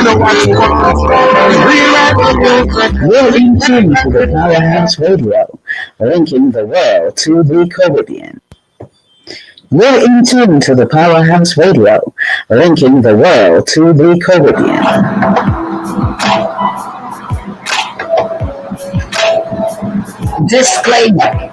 You're in tune to the Powerhouse Radio, linking the world to the Caribbean. You're in tune to the Powerhouse Radio, linking the world to the Caribbean. Disclaimer.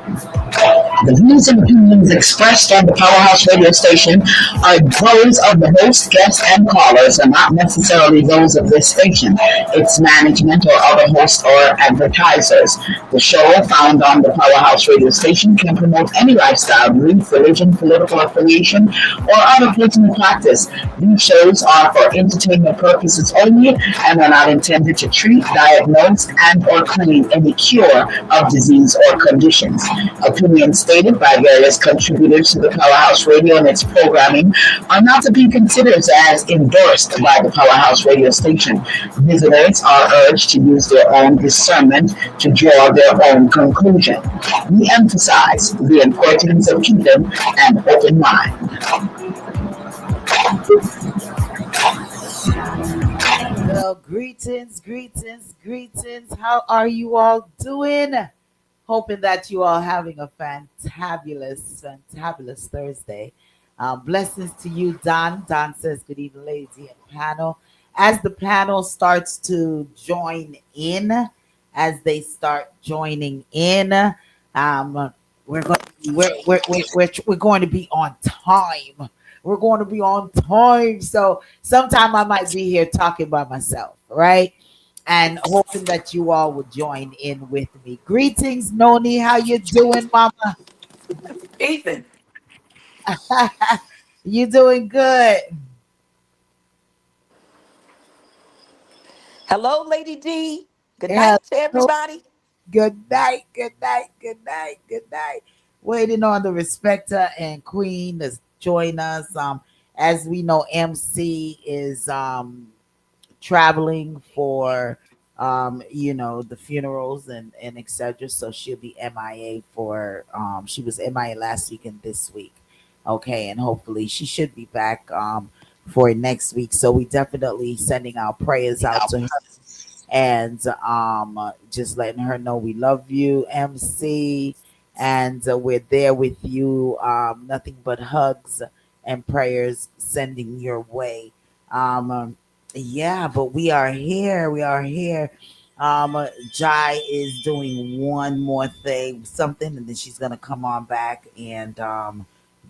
The views and opinions expressed on the Powerhouse radio station are those of the host, guests, and callers, and not necessarily those of this station, its management, or other hosts or advertisers. The show found on the Powerhouse radio station can promote any lifestyle, belief, religion, political affiliation, or other personal practice. These shows are for entertainment purposes only and are not intended to treat, diagnose, and/or claim any cure of disease or conditions. Opinions stated by various contributors to the Powerhouse Radio and its programming are not to be considered as endorsed by the Powerhouse Radio station. Visitors are urged to use their own discernment to draw their own conclusion. We emphasize the importance of keeping an open mind. Well, greetings. How are you all doing? Hoping that you all having a fantabulous Thursday. Blessings to you, Don. Don says good evening, ladies and panel. As the panel starts to join in, as they start joining in, we're going to be on time. We're going to be on time. So sometime I might be here talking by myself, right? And hoping that you all would join in with me. Greetings, Noni. How you doing, Mama? Ethan. You doing good? Hello, Lady D. Good night to everybody. Good night. Waiting on the Respecta and Queen to join us. As we know, MC is traveling for the funerals and etc. So she'll be MIA for she was MIA last week and this week. Okay, and hopefully she should be back for next week. So we definitely sending our prayers out to her and just letting her know we love you, MC, and we're there with you. Nothing but hugs and prayers sending your way. Yeah, but we are here. Jai is doing one more thing, something, and then she's gonna come on back and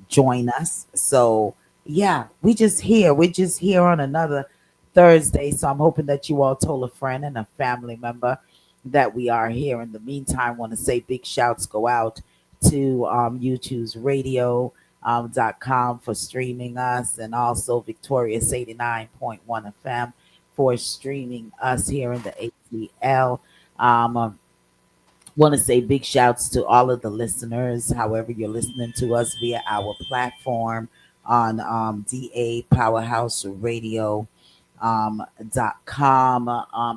join us. So yeah, we're just here on another Thursday. So I'm hoping that you all told a friend and a family member that we are here. In the meantime, want to say big shouts go out to YouTube's radio.com for streaming us, and also Victorious 89.1 FM for streaming us here in the ATL. Want to say big shouts to all of the listeners, however you're listening to us via our platform on DA Powerhouse Radio .com.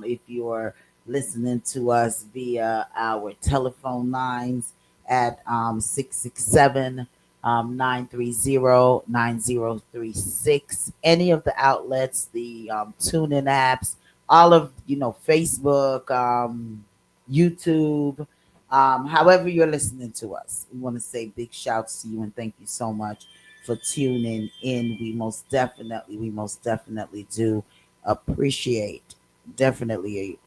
If you're listening to us via our telephone lines at 667 930-9036. Any of the outlets, the tune-in apps, all of Facebook, YouTube, however you're listening to us. We want to say big shouts to you and thank you so much for tuning in. We most definitely do appreciate, definitely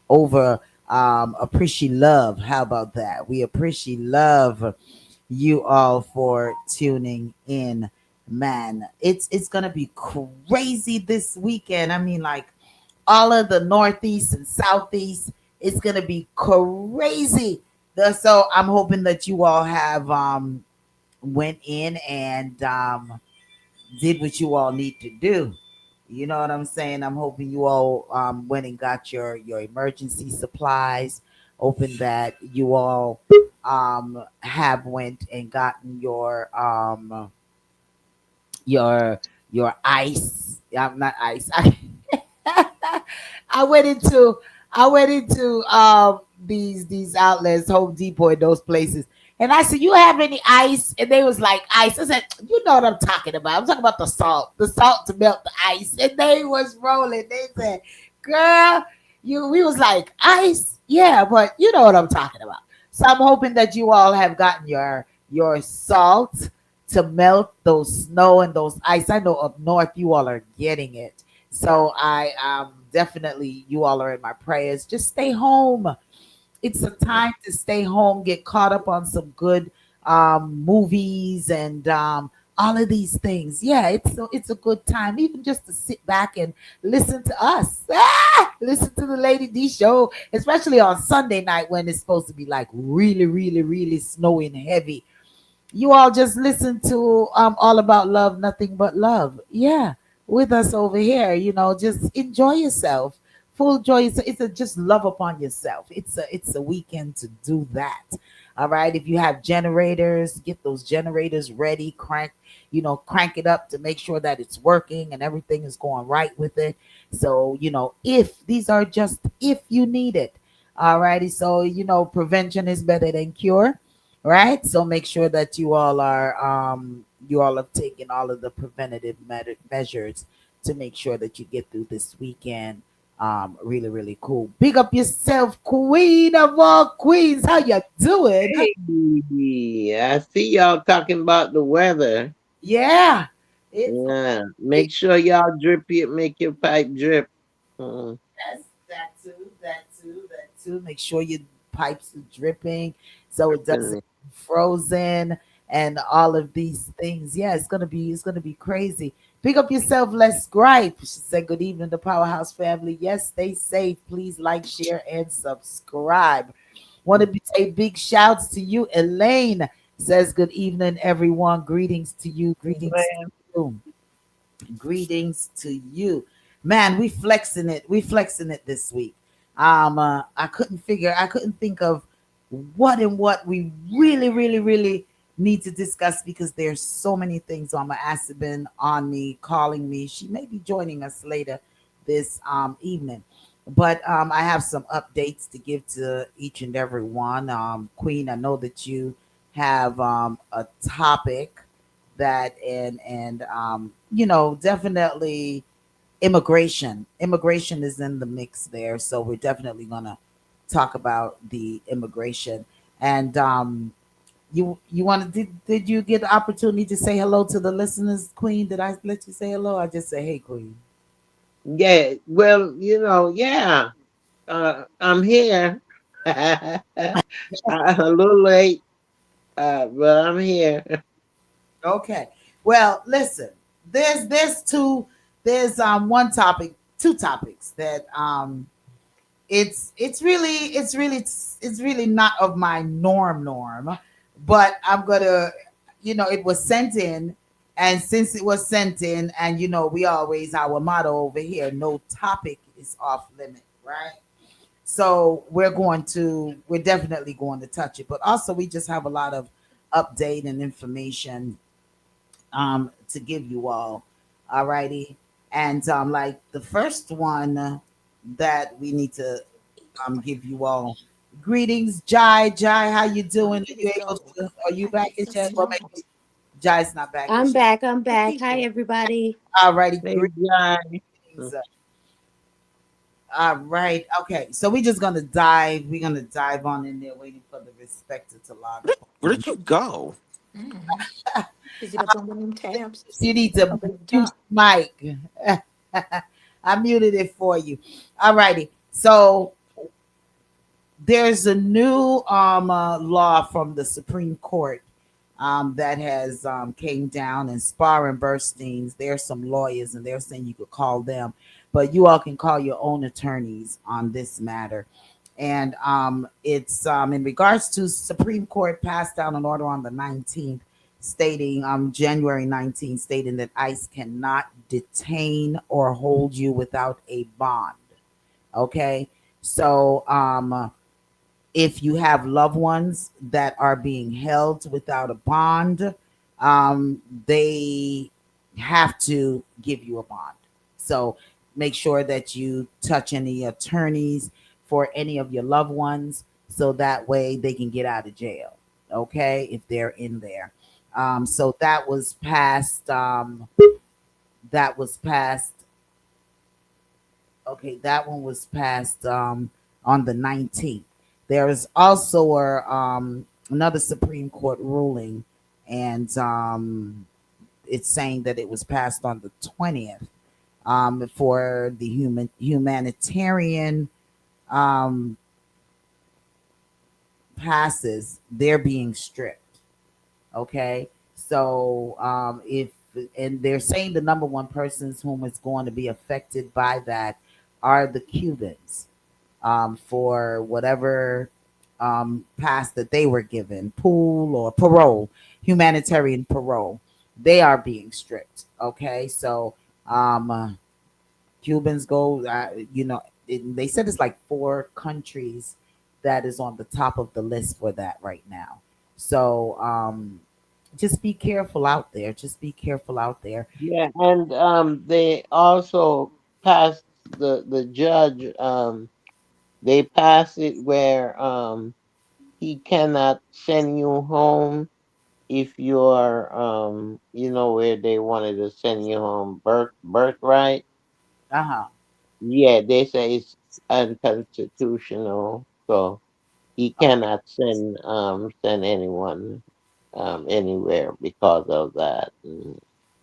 appreciate love. How about that? We appreciate love you all for tuning in, man. It's gonna be crazy this weekend. I mean, like all of the Northeast and Southeast, it's gonna be crazy. So I'm hoping that you all have went in and did what you all need to do. You know what I'm saying? I'm hoping you all went and got your emergency supplies. Hoping that you all have went and gotten your ice. Not ice. I went into these outlets, Home Depot, and those places, and I said, "You have any ice?" And they was like, "Ice." I said, "You know what I'm talking about? I'm talking about the salt to melt the ice." And they was rolling. They said, girl, we was like ice, yeah, but you know what I'm talking about. So I'm hoping that you all have gotten your salt to melt those snow and those ice. I know up north you all are getting it. So I definitely, you all are in my prayers. Just stay home. It's a time to stay home, get caught up on some good movies and all of these things. Yeah, it's a good time, even just to sit back and listen to us. Listen to the Lady D show, especially on Sunday night when it's supposed to be like really, really, really snowing heavy. You all just listen to All About Love, Nothing But Love. Yeah, with us over here. Just enjoy yourself. Full joy. It's a just love upon yourself. It's a weekend to do that. All right. If you have generators, get those generators ready. Crank it up to make sure that it's working and everything is going right with it. So, if these are just if you need it. All righty. So, prevention is better than cure, right? So make sure that you all have taken all of the preventative measures to make sure that you get through this weekend. Really, really cool. Big up yourself, queen of all queens. How you doing? Hey, I see y'all talking about the weather. Yeah, it's Yeah, it, make sure y'all drip it, make your pipe drip. yes, that too, that too, that too. Make sure your pipes are dripping so it doesn't Dripping. get frozen and all of these things. Yeah, it's gonna be crazy. Pick up yourself, let's gripe. She said, "Good evening, the Powerhouse family. Yes, stay safe. Please like, share, and subscribe." Want to say big shouts to you, Elaine. Says, "Good evening, everyone. Greetings to you. Greetings to you." Greetings to you. Man, we flexing it this week. I couldn't think of what we really, really, really need to discuss because there's so many things. Mama Asa been on me, calling me. She may be joining us later this evening. But I have some updates to give to each and every one. Queen, I know that you have a topic that and definitely immigration is in the mix there, so we're definitely gonna talk about the immigration. And you want to did you get the opportunity to say hello to the listeners, Queen? Did I let you say hello? I just say hey, Queen. Yeah, well, yeah, I'm here. A little late, but I'm here. Okay, well, listen, there's one topic, two topics that it's really not of my norm, but I'm gonna, it was sent in, and since it was sent in, and we always, our motto over here, no topic is off limit, right? So we're definitely going to touch it, but also we just have a lot of update and information to give you all. Alrighty. And like the first one that we need to give you all greetings, Jai. How you Where doing? Are did you it able go? to? Are you I back got yet, some Jai? Well, snow. maybe Jai's not back yet. I'm back. I'm The back. Hi, people. everybody. Alrighty, Hey, John. greetings. All right. Okay. So we're gonna dive on in there, waiting for the respected to log up. Where did you go? Mm-hmm. Is it up on one of them tabs? You need to Up at the mute top. your mic. I muted it for you. All righty. So there's a new law from the Supreme Court that has came down, and Spar and Burstein's. There's some lawyers, and they're saying you could call them, but you all can call your own attorneys on this matter. And it's in regards to Supreme Court passed down an order on the 19th, stating January 19th, stating that ICE cannot detain or hold you without a bond. Okay, so if you have loved ones that are being held without a bond, they have to give you a bond. So make sure that you touch any attorneys for any of your loved ones so that way they can get out of jail. Okay, if they're in there. So that was passed. That was passed Okay, that one was passed on the 19th. There is also another Supreme Court ruling, and it's saying that it was passed on the 20th for the humanitarian um, passes. They're being stripped. Okay, so if and they're saying the number one persons whom is going to be affected by that are the Cubans for whatever pass that they were given, pool or parole, humanitarian parole. They are being stripped. Okay, so Cubans go, they said it's like four countries that is on the top of the list for that right now. So just be careful out there. Just be careful out there. Yeah, and they also passed the judge. They passed it where he cannot send you home if you're where they wanted to send you home birthright. Uh huh. Yeah, they say it's unconstitutional, so he cannot send anyone anywhere because of that.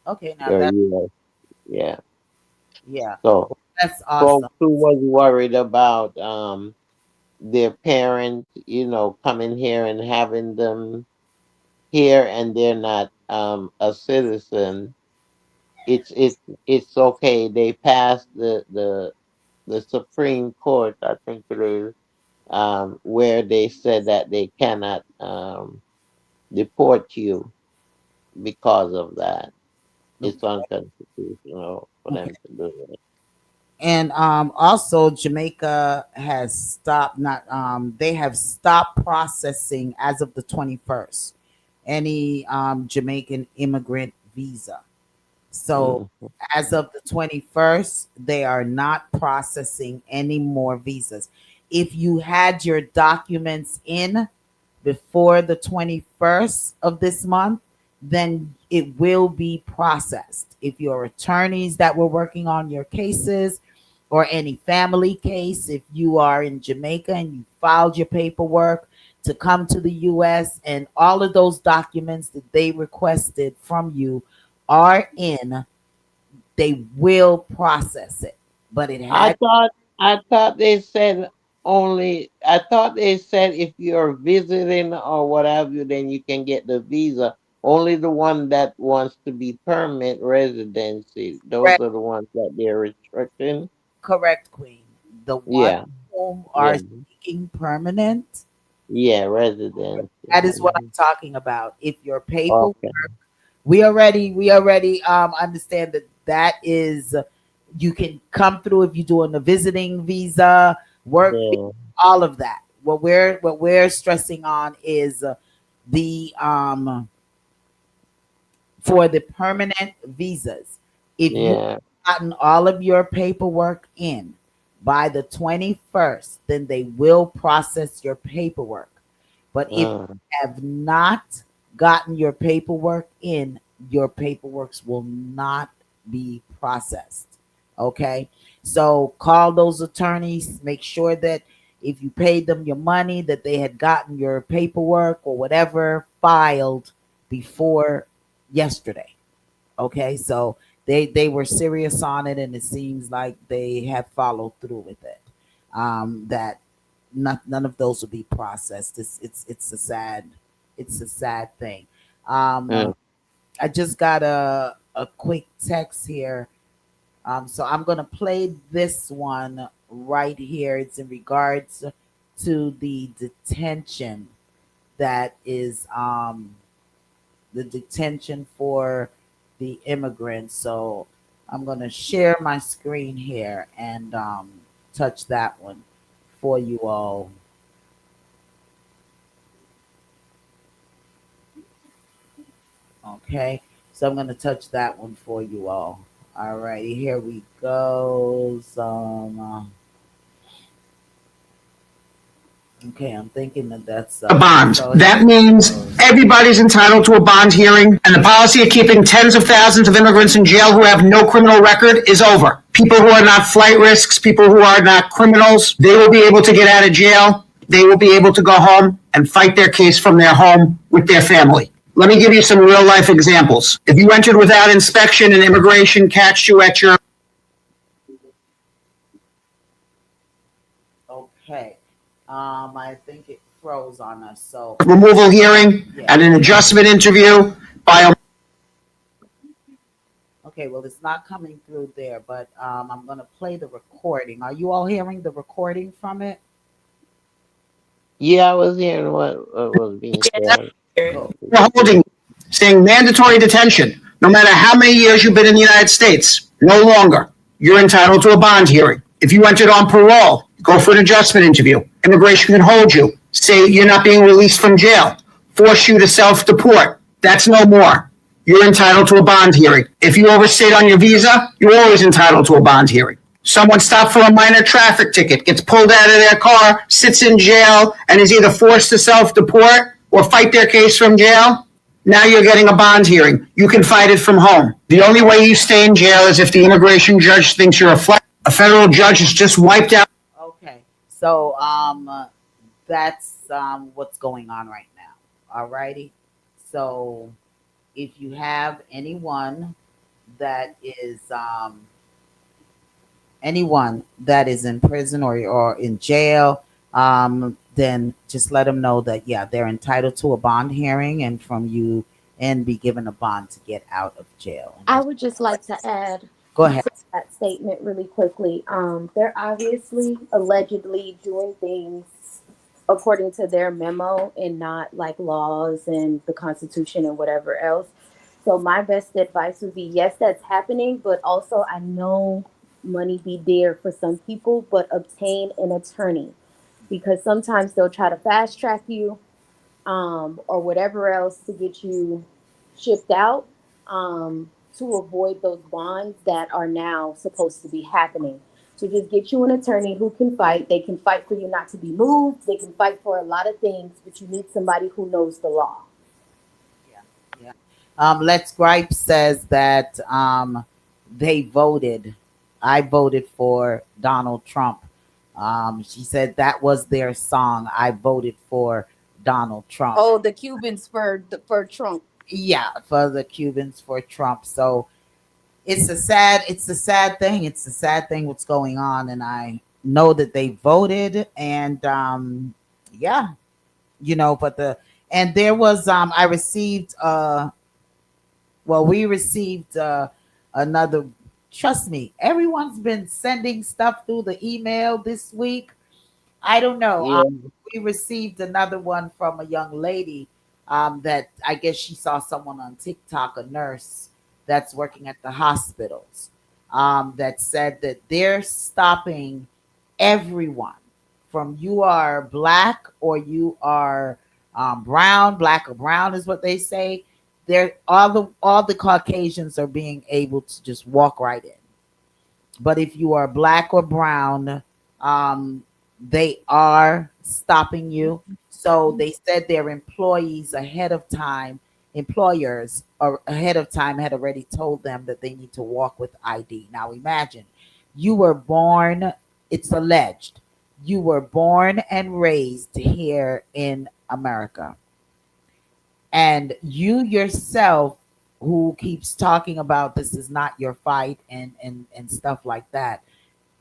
Okay, now They're that US, yeah. yeah, So that's awesome. folks who was worried about their parents, coming here and having them here and they're not a citizen, it's okay. They passed the Supreme Court, I think it is, where they said that they cannot deport you because of that. It's unconstitutional for Okay. them to do it. And also Jamaica has stopped not they have stopped processing as of the 21st any Jamaican immigrant visa. So Mm. as of the 21st, they are not processing any more visas. If you had your documents in before the 21st of this month, then it will be processed. If your attorneys that were working on your cases or any family case, if you are in Jamaica and you filed your paperwork to come to the US and all of those documents that they requested from you are in, they will process it. But it I had thought I thought they said only. I thought they said if you're visiting or what have you, then you can get the visa. Only the one that wants to be permanent residency. Those correct, are the ones that they're restricting. correct, Queen. The ones Yeah, who are yeah, seeking permanent, yeah, residency. that is what Mhm. I'm talking about. If your paper, Okay. we already understand that that is you can come through if you're doing a visiting visa, work visa, Yeah. all of that. What we're stressing on is the for the permanent visas. If you've Yeah. gotten all of your paperwork in by the 21st, then they will process your paperwork. But if Uh, you have not gotten your paperwork in, your paperwork will not be processed. Okay? So call those attorneys, make sure that if you paid them your money, that they had gotten your paperwork or whatever filed before yesterday. Okay, so they were serious on it, and it seems like they have followed through with it. That none of those will be processed. It's a sad thing. uh, I just got a quick text here. So I'm gonna play this one right here. It's in regards to the detention that is the detention for the immigrants. So I'm going to share my screen here and touch that one for you all. Okay. So I'm going to touch that one for you all. All righty. Here we go. Okay, I'm thinking that that's A bond. so That means everybody's entitled to a bond hearing, and the policy of keeping tens of thousands of immigrants in jail who have no criminal record is over. People who are not flight risks, people who are not criminals, they will be able to get out of jail. They will be able to go home and fight their case from their home with their family. Let me give you some real life examples. If you entered without inspection and immigration catched you at your okay. I think it froze on us. So removal hearing yeah. and an adjustment interview by a Okay, well, it's not coming through there, but I'm gonna play the recording. Are you all hearing the recording from it? Yeah, I was hearing what was being said. Go. holding, saying mandatory detention, no matter how many years you've been in the United States, no longer. You're entitled to a bond hearing. If you entered on parole, go for an adjustment interview. Immigration can hold you, say you're not being released from jail, force you to self-deport. That's no more. You're entitled to a bond hearing. If you overstayed on your visa, you're always entitled to a bond hearing. Someone stopped for a minor traffic ticket, gets pulled out of their car, sits in jail, and is either forced to self-deport or fight their case from jail. Now you're getting a bond hearing. You can fight it from home. The only way you stay in jail is if the immigration judge thinks you're a flight. A federal judge has just wiped out. Okay, so that's what's going on right now. Alrighty. So if you have that is um, anyone that is in prison or in jail, then just let them know that yeah, they're entitled to a bond hearing and from you and be given a bond to get out of jail. And I just would just like to add go ahead. to that statement really quickly. They're obviously allegedly doing things according to their memo and not like laws and the Constitution and whatever else. So my best advice would be yes, that's happening, but also I know money be dear for some people, but obtain an attorney because sometimes they'll try to fast track you or whatever else to get you shipped out to avoid those bonds that are now supposed to be happening. So just get you an attorney who can fight. They can fight for you not to be moved. They can fight for a lot of things, but you need somebody who knows the law. Yeah, yeah. Let's Gripe says that they voted. I voted for Donald Trump. She said that was their song. I voted for Donald Trump. Oh, the Cubans for Trump. Yeah, for the Cubans for Trump. So it's a sad thing. It's a sad thing what's going on, and I know that they voted, and yeah, but and there was I received well, we received another. Trust me, everyone's been sending stuff through the email this week. I don't know. Yeah, We received another one from a young lady that I guess she saw someone on TikTok, a nurse that's working at the hospitals, that said that they're stopping everyone from you are black or you are brown, black or brown is what they say. They're all the Caucasians are being able to just walk right in. But if you are black or brown, um, they are stopping you. So they said their employees ahead of time, employers are ahead of time had already told them that they need to walk with ID. Now imagine you were born, it's alleged, you were born and raised here in America. And you yourself who keeps talking about this is not your fight and stuff like that,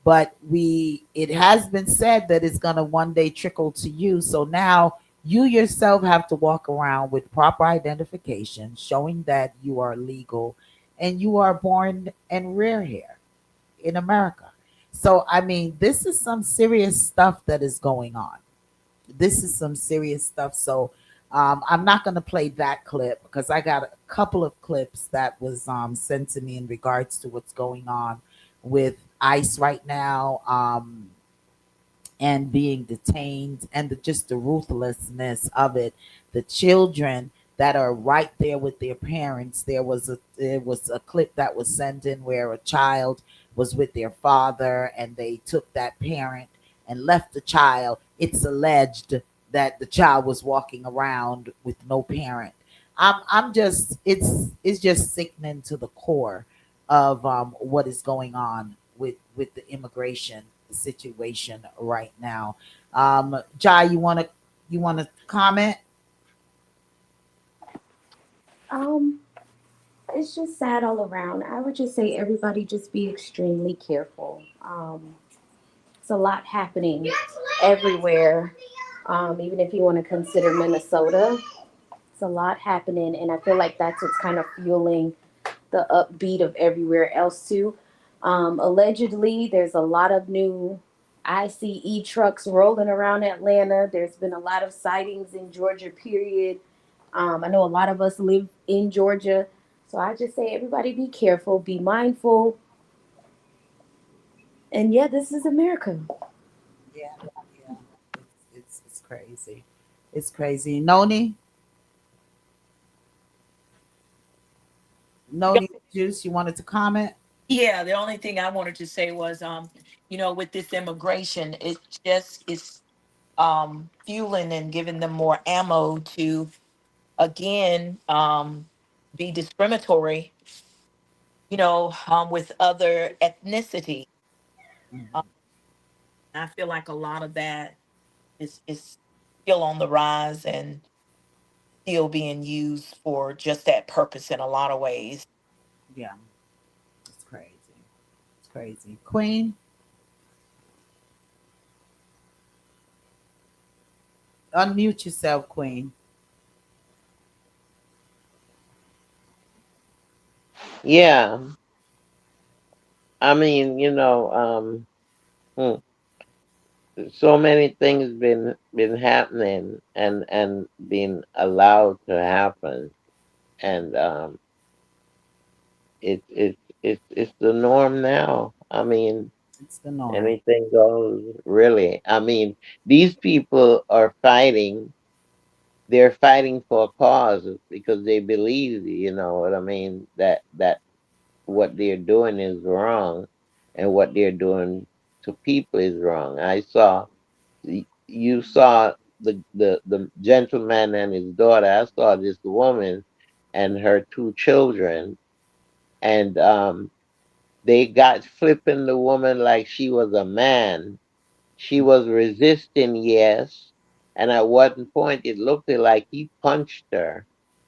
but it has been said that it's going to one day trickle to you. So now you yourself have to walk around with proper identification showing that you are legal and you are born and reared here in America. So I mean, this is some serious stuff that is going on. This is some serious stuff. So I'm not going to play that clip because I got a couple of clips that was sent to me in regards to what's going on with ICE right now, and being detained and just the ruthlessness of it. The children that are right there with their parents. There was a clip that was sent in where a child was with their father and they took that parent and left the child, it's alleged that the child was walking around with no parent. I'm just it's just sickening to the core of what is going on with the immigration situation right now. Jai, you wanna comment? Um, it's just sad all around. I would just say everybody just be extremely careful. It's a lot happening everywhere. Even if you want to consider Minnesota, it's a lot happening, and I feel like that's what's kind of fueling the upbeat of everywhere else too. Allegedly, there's a lot of new ICE trucks rolling around Atlanta. There's been a lot of sightings in Georgia. Period. I know a lot of us live in Georgia, so I just say everybody be careful, be mindful, and yeah, this is America. Yeah, yeah. It's crazy. It's crazy. Noni Juice, you wanted to comment? Yeah, the only thing I wanted to say was, with this immigration, it just is fueling and giving them more ammo to again be discriminatory, with other ethnicity. Um, Mhm. I feel like a lot of that is still on the rise and still being used for just that purpose in a lot of ways. Yeah, it's crazy. It's crazy. Queen, unmute yourself, Queen. Yeah, I mean, hmm, so many things been happening and being allowed to happen, and it's the norm now. I mean, It's the norm. anything goes, really. I mean, these people are fighting. They're fighting for a cause because they believe, you know what I mean, that what they're doing is wrong, and what they're doing to people is wrong. You saw the gentleman and his daughter. I saw this woman and her two children, and they got flipping the woman like she was a man. She was resisting, yes, and at one point it looked like he punched her,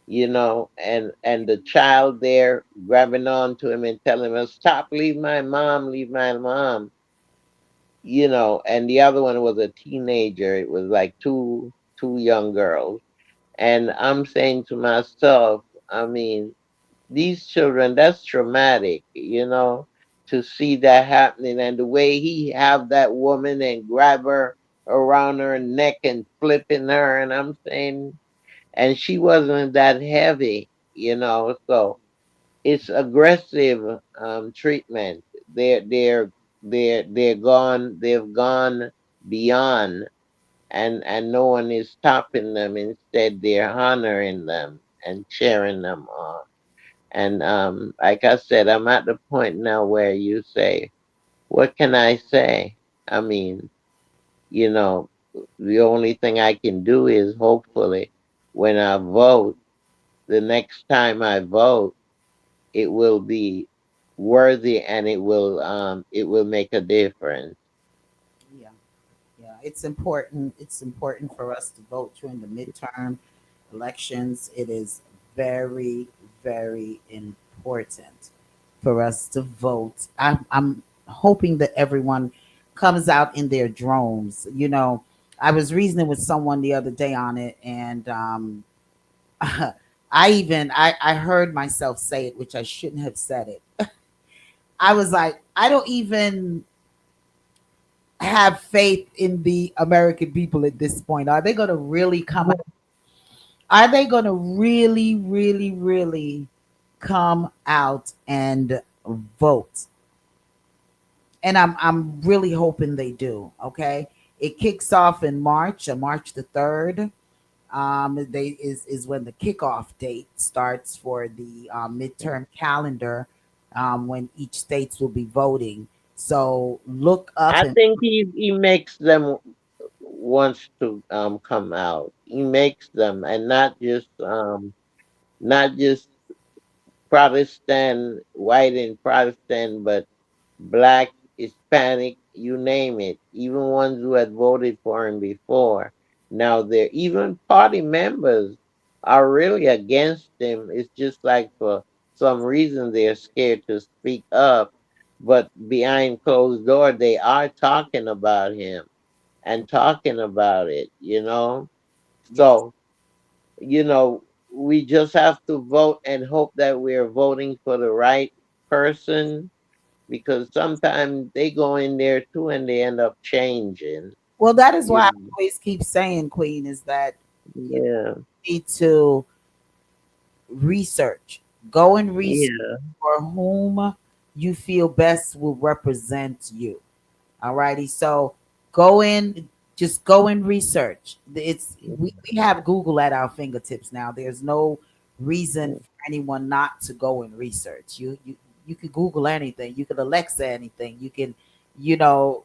and the child there grabbing on to him and telling him, "Stop, leave my mom," and the other one was a teenager. It was like two young girls, and I'm saying to myself, I mean, these children, that's traumatic, to see that happening, and the way he have that woman and grab her around her neck and flipping her, and I'm saying, and she wasn't that heavy, so it's aggressive treatment. They've gone beyond, and no one is stopping them. Instead, they're honoring them and cheering them on. And like I said, I'm at the point now where you say, what can I say? I mean, you know, the only thing I can do is hopefully when I vote, the next time I vote, it will be worthy, and it will make a difference. Yeah. Yeah, it's important. It's important for us to vote during the midterm elections. It is very, very important for us to vote. I'm hoping that everyone comes out in their drones. I was reasoning with someone the other day on it, and I heard myself say it, which I shouldn't have said it. I was like, I don't even have faith in the American people at this point. Are they going to really come out? Are they going to really, really, really come out and vote? And I'm really hoping they do. Okay, it kicks off in March, March the 3rd. They is when the kickoff date starts for the midterm calendar, when each states will be voting. So look up I and think he makes them wants to come out. He makes them, and not just Protestant, white and Protestant, but black, Hispanic, you name it. Even ones who had voted for him before. Now they're even party members are really against him. It's just like for some reason they're scared to speak up. But behind closed door they are talking about him and talking about it. yes. So, we just have to vote and hope that we're voting for the right person, because sometimes they go in there too and they end up changing. Well, that is You why I know. always keep saying, Queen, is that you Yeah, need to research. Go and research yeah. for whom you feel best will represent you. Alrighty. So go in, just go and research. We have Google at our fingertips now. There's no reason for anyone not to go and research. You could Google anything. You could Alexa anything. You can, you know,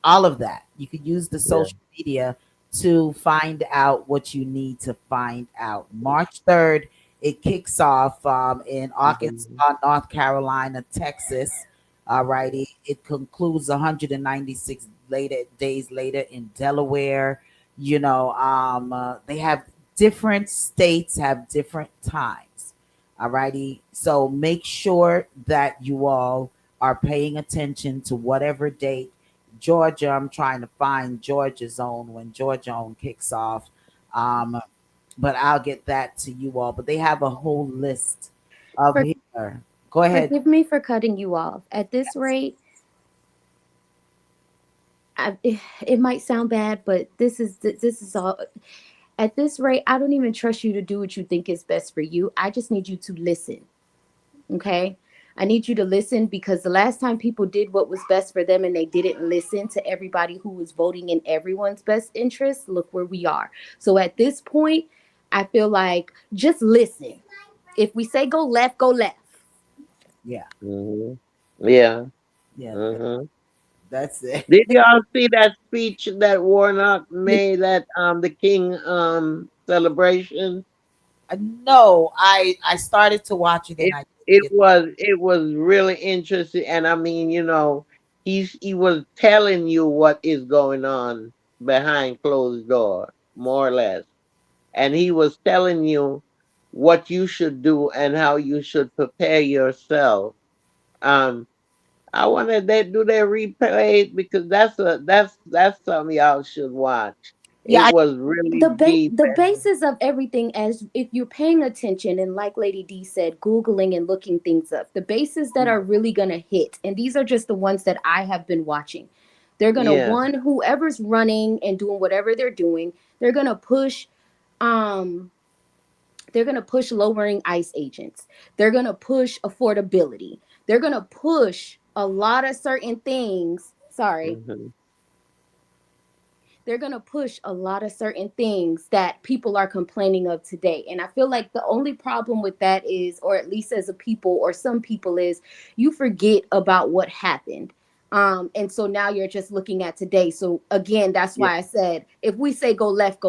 all of that. You could use the Yeah. social media to find out what you need to find out. March 3rd, it kicks off in Arkansas, Mhm. North Carolina, Texas. All righty. It concludes 196 days later in Delaware. They have different states have different times. All righty. So make sure that you all are paying attention to whatever date. Georgia, I'm trying to find Georgia zone when Georgia zone kicks off. Um, but I'll get that to you all. But they have a whole list of For, here. Go ahead. forgive me for cutting you off. At this rate, I, it might sound bad, but this is all. At this rate, I don't even trust you to do what you think is best for you. I just need you to listen. Okay. I need you to listen, because the last time people did what was best for them and they didn't listen to everybody who was voting in everyone's best interest, look where we are. So at this point, I feel like just listen. If we say go left, go left. Yeah, Mhm. Yeah. yeah, Mhm. that's it. Did y'all see that speech that Warnock made at the King celebration? No, I started to watch it and It I didn't it get. was it was really interesting, and I mean, he was telling you what is going on behind closed door, more or less, and he was telling you what you should do and how you should prepare yourself. Um, I wanted they do their replay, because that's something y'all should watch. It Yeah, was really deep. The basis of everything, as if you're paying attention and, like Lady D said, googling and looking things up, the bases that are really going to hit, and these are just the ones that I have been watching, they're going to, Yeah. one, whoever's running and doing whatever they're doing, they're going to push um they're going to push lowering ICE agents. They're going to push affordability. They're going to push a lot of certain things. Sorry, Hmm. they're going to push a lot of certain things that people are complaining of today. And I feel like the only problem with that is, or at least as a people or some people, is you forget about what happened. And so now you're just looking at today. So again, that's Yeah. why I said, if we say go left,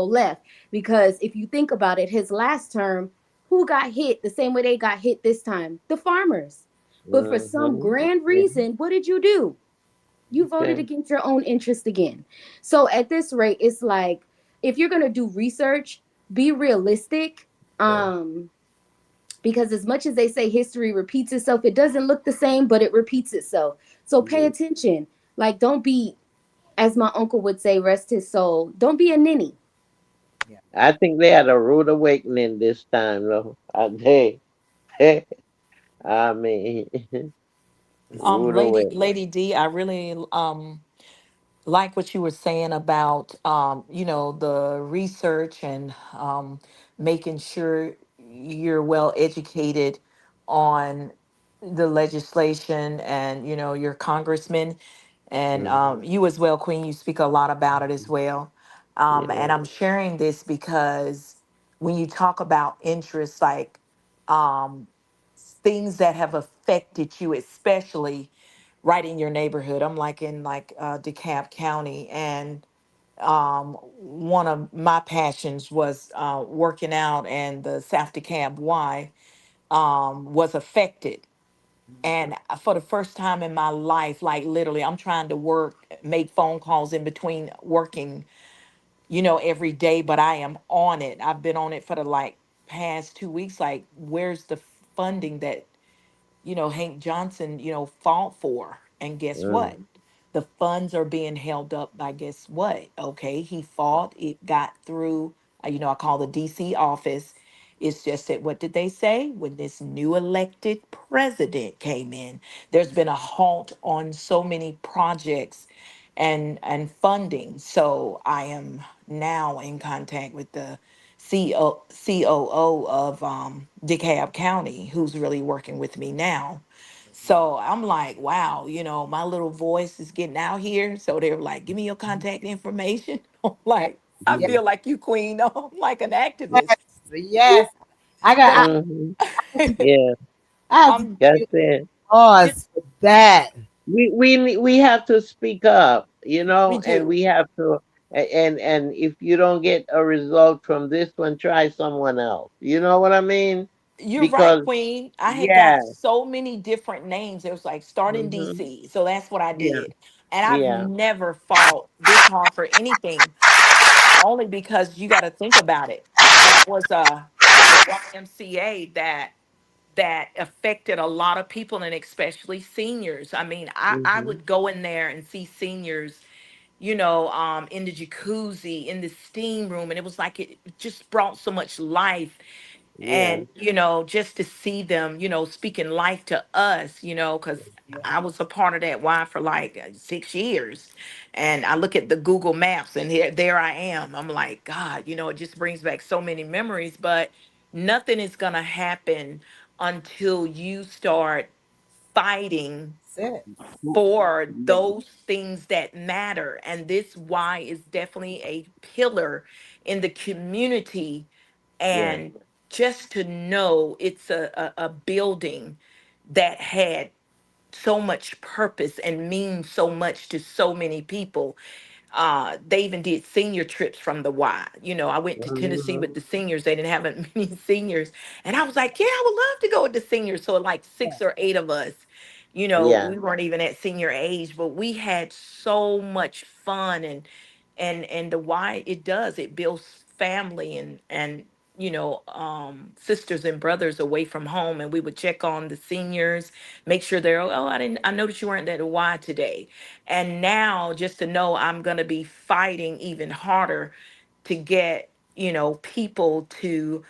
because if you think about it, his last term, who got hit the same way they got hit this time? The farmers. But for some Hmm. grand Yeah. reason, what did you do? You voted Okay. against your own interest again. So at this rate, it's like, if you're gonna do research, be realistic. Yeah. Because as much as they say history repeats itself, it doesn't look the same, but it repeats itself. So pay Yeah. attention. Like, don't be, as my uncle would say, rest his soul, don't be a ninny. yeah. I think they had a rude awakening this time, though. I mean, rude awakening. Lady D, I really like what you were saying about the research and making sure you're well educated on the legislation and your congressman, and Hmm. you as well, Queen. You speak a lot about it as well, Yeah. and I'm sharing this because when you talk about interests, like um, things that have affected you, especially right in your neighborhood. I'm like in like DeKalb County, and one of my passions was working out, and the South DeKalb Y was affected. And for the first time in my life, like literally, I'm trying to work, make phone calls in between working, every day, but I am on it. I've been on it for the like past 2 weeks. Like, where's the funding that Hank Johnson, fought for? And guess what? Mm, The funds are being held up by guess what? Okay, he fought, it got through. I call the DC office. It's just that what did they say? When this new elected president came in, there's been a halt on so many projects and funding. So I am now in contact with the COO of DeKalb County, who's really working with me now. So I'm like, wow, my little voice is getting out here. So they were like, give me your contact information. I'm like, I Yeah. feel like you, Queen. I'm like an activist. Yes. Yes. I got. But hmm Yeah, I have to I'm give that's you it. just, pause for that. We have to speak up, me and too. we have to, and if you don't get a result from this one, try someone else. You know what I mean? You're right, Because Queen. I had yeah, got so many different names. It was like start in hmm DC. So that's what I yeah, did. And I've yeah, never fought this hard for anything, only because you got to think about it. That was a YMCA that affected a lot of people, and especially seniors. I mean, I hmm would go in there and see seniors, in the jacuzzi, in the steam room, and it was like it just brought so much life. yeah, And just to see them, speaking life to us, because I was a part of that Y for like 6 years. And I look at the Google Maps, and there I am. I'm like, God, it just brings back so many memories. But nothing is gonna happen until you start fighting That's it. for those things that matter. And this Y is definitely a pillar in the community. yeah, And just to know it's a building that had so much purpose and means so much to so many people. They even did senior trips from the Y. I went to Tennessee hmm with the seniors. They didn't have many seniors. And I was like, yeah, I would love to go with the seniors. So like 6 or 8 of us, yeah, we weren't even at senior age, but we had so much fun. And the Y, it does, it builds family and sisters and brothers away from home. And we would check on the seniors, make sure they're, oh, I noticed you weren't at the Y today. And now just to know I'm going to be fighting even harder to get, people to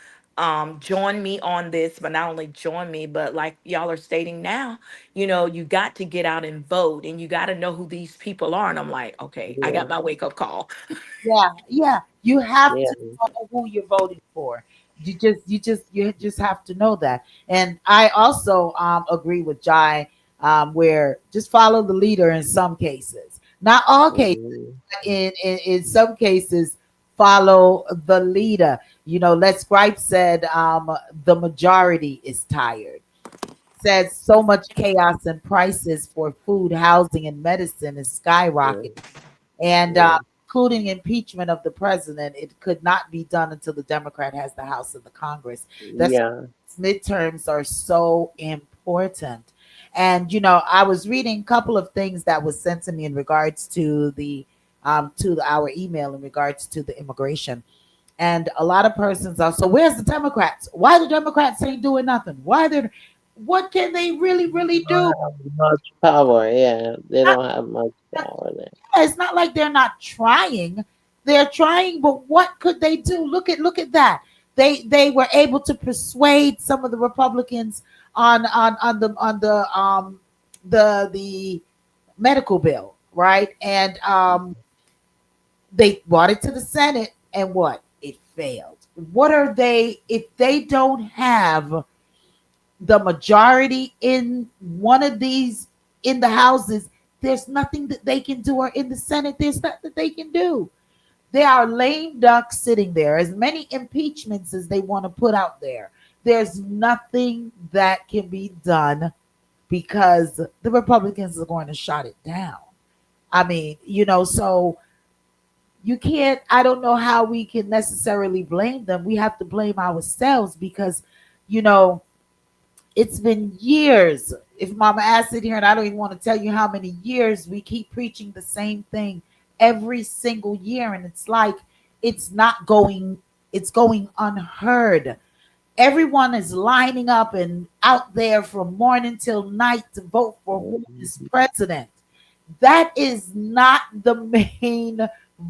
join me on this, but not only join me, but like y'all are stating now, you got to get out and vote, and you got to know who these people are. And I'm like, okay, I got yeah, my wake up call. Yeah, yeah. You have yeah, to know who you're voting for. You just have to know that. And I also agree with Jai, where just follow the leader in some cases, not all cases. hmm In some cases, follow the leader. Let's Gripe said the majority is tired. Said so much chaos and prices for food, housing, and medicine is skyrocketing, yeah, and yeah, including impeachment of the president. It could not be done until the Democrat has the House and the Congress. That's yeah, midterms are so important. And I was reading a couple of things that was sent to me in regards to our email in regards to the immigration. And a lot of persons are, so where's the Democrats? Why the Democrats ain't doing nothing? What can they really don't do? have much power. Yeah, they don't have much power there. It's not like they're not trying. They're trying, but what could they do? Look at that. They were able to persuade some of the Republicans on the medical bill, right? And they brought it to the Senate, and what? It failed. What are they if they don't have the majority in one of these in the houses? There's nothing that they can do, or in the Senate, there's nothing that they can do. They are lame ducks sitting there. As many impeachments as they want to put out there, there's nothing that can be done because the Republicans are going to shut it down. I mean, so you can't, I don't know how we can necessarily blame them. We have to blame ourselves because, you know, it's been years. If Mama asked it here, and I don't even want to tell you how many years we keep preaching the same thing every single year, and it's like it's not going, it's going unheard. Everyone is lining up and out there from morning till night to vote for who is president. That is not the main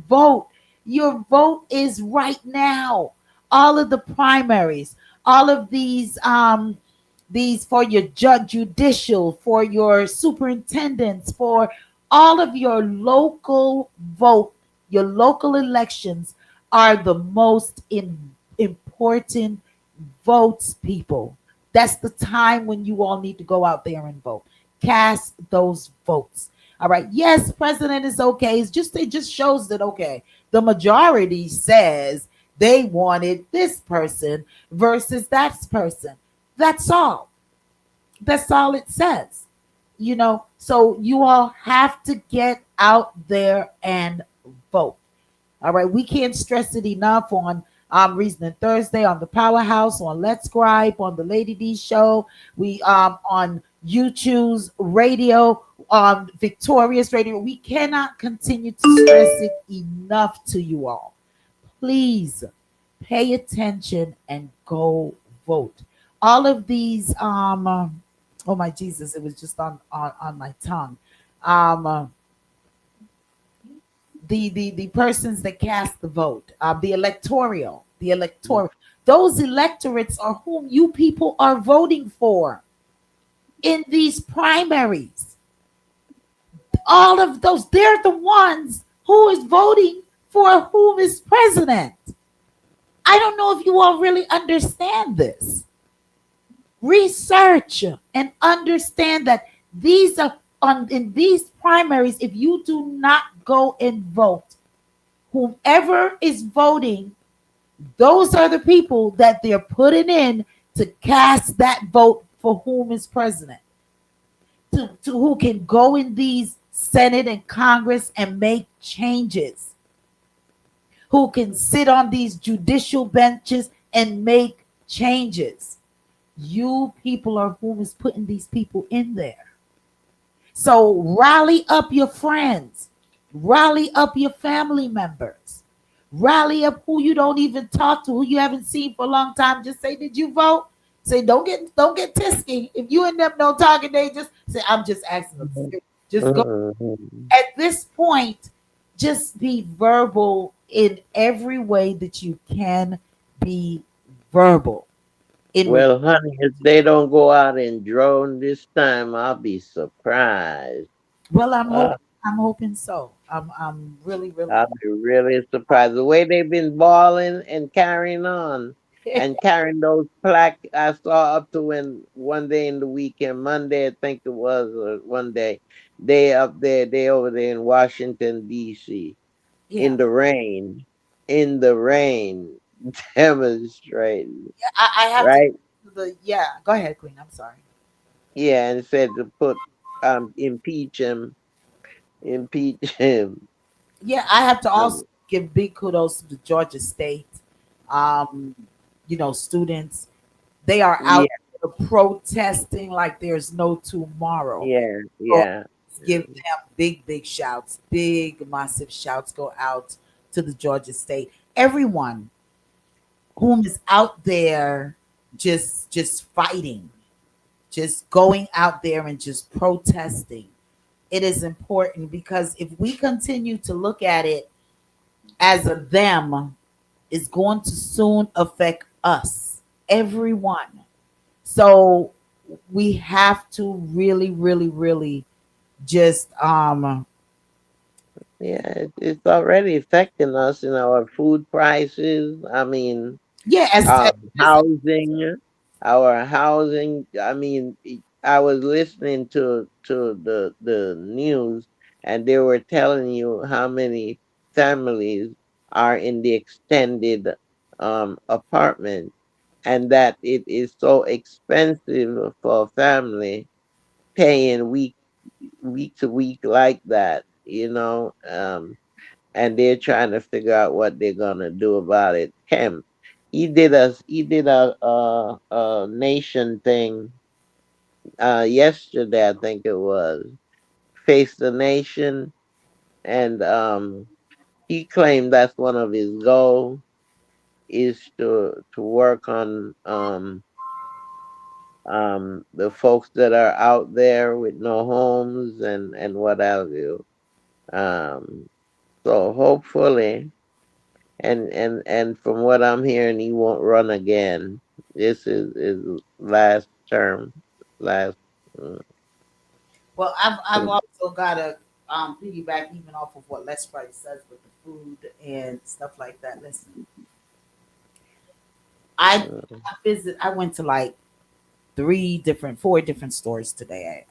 vote. Your vote is right now. All of the primaries, all of these for your judicial, for your superintendents, for all of your local vote, your local elections are the most important votes, people. That's the time when you all need to go out there and vote. Cast those votes. All right. Yes, president is okay. It just shows that okay, the majority says they wanted this person versus that person. That's all. That's all it says. So you all have to get out there and vote. All right, we can't stress it enough on Reasoning Thursday, on the Powerhouse, on Let's Gripe, on the Lady D Show, we on YouTube's radio, on Victorious Radio. We cannot continue to stress it enough to you all. Please pay attention and go vote. All of these oh my Jesus, it was just on my tongue. Um uh, the persons that cast the vote, the electoral, those electorates are whom you people are voting for in these primaries. All of those, they're the ones who is voting for whom is president. I don't know if you all really understand this. Research and understand that these are on in these primaries. If you do not go and vote, whomever is voting, those are the people that they're putting in to cast that vote for whom is president, to who can go in these Senate and Congress and make changes, who can sit on these judicial benches and make changes. You people are whom is putting these people in there. So rally up your friends, rally up your family members, rally up who you don't even talk to, who you haven't seen for a long time. Just say, "Did you vote?" Say, "Don't get tisky." If you and them don't talking, they just say, "I'm just asking them." Just go Mhm. at this point. Just be verbal in every way that you can be verbal. In Well, honey, if they don't go out and drone this time, I'll be surprised. Well, Uh, I'm hoping so. I'm really really I'll be really surprised. The way they've been balling and carrying on and carrying those plaque I saw up to when one day in the weekend, Monday, I think it was, or one day, they over there in Washington, D.C., yeah. in the rain, demonstrating, I have to right? the yeah. Go ahead, Queen. I'm sorry. Yeah, and said to put, impeach him. Yeah, I have to also Um, give big kudos to the Georgia State. Um, students, they are yeah, out there protesting like there's no tomorrow. yeah, So yeah. give them big shouts, big massive shouts go out to the Georgia State. Everyone whom is out there just fighting, just going out there and just protesting. It is important because if we continue to look at it as a them, it's going to soon affect us, everyone. So we have to really, really, really just Yeah, it's already affecting us in our food prices. I mean, yeah, as housing, our housing. I mean, I was listening to the news, and they were telling you how many families are in the extended apartment, and that it is so expensive for a family paying week to week like that, and they're trying to figure out what they're gonna do about it. He did a nation thing yesterday, I think it was, Face the Nation, and he claimed that's one of his goals is to work on the folks that are out there with no homes and what have you. Um, so hopefully, and from what I'm hearing, he won't run again. This is his last term. Last. mm, Well, I've also got to piggyback even off of what Les Price says with the food and stuff like that. Listen, I mm, I went to like four different stores today.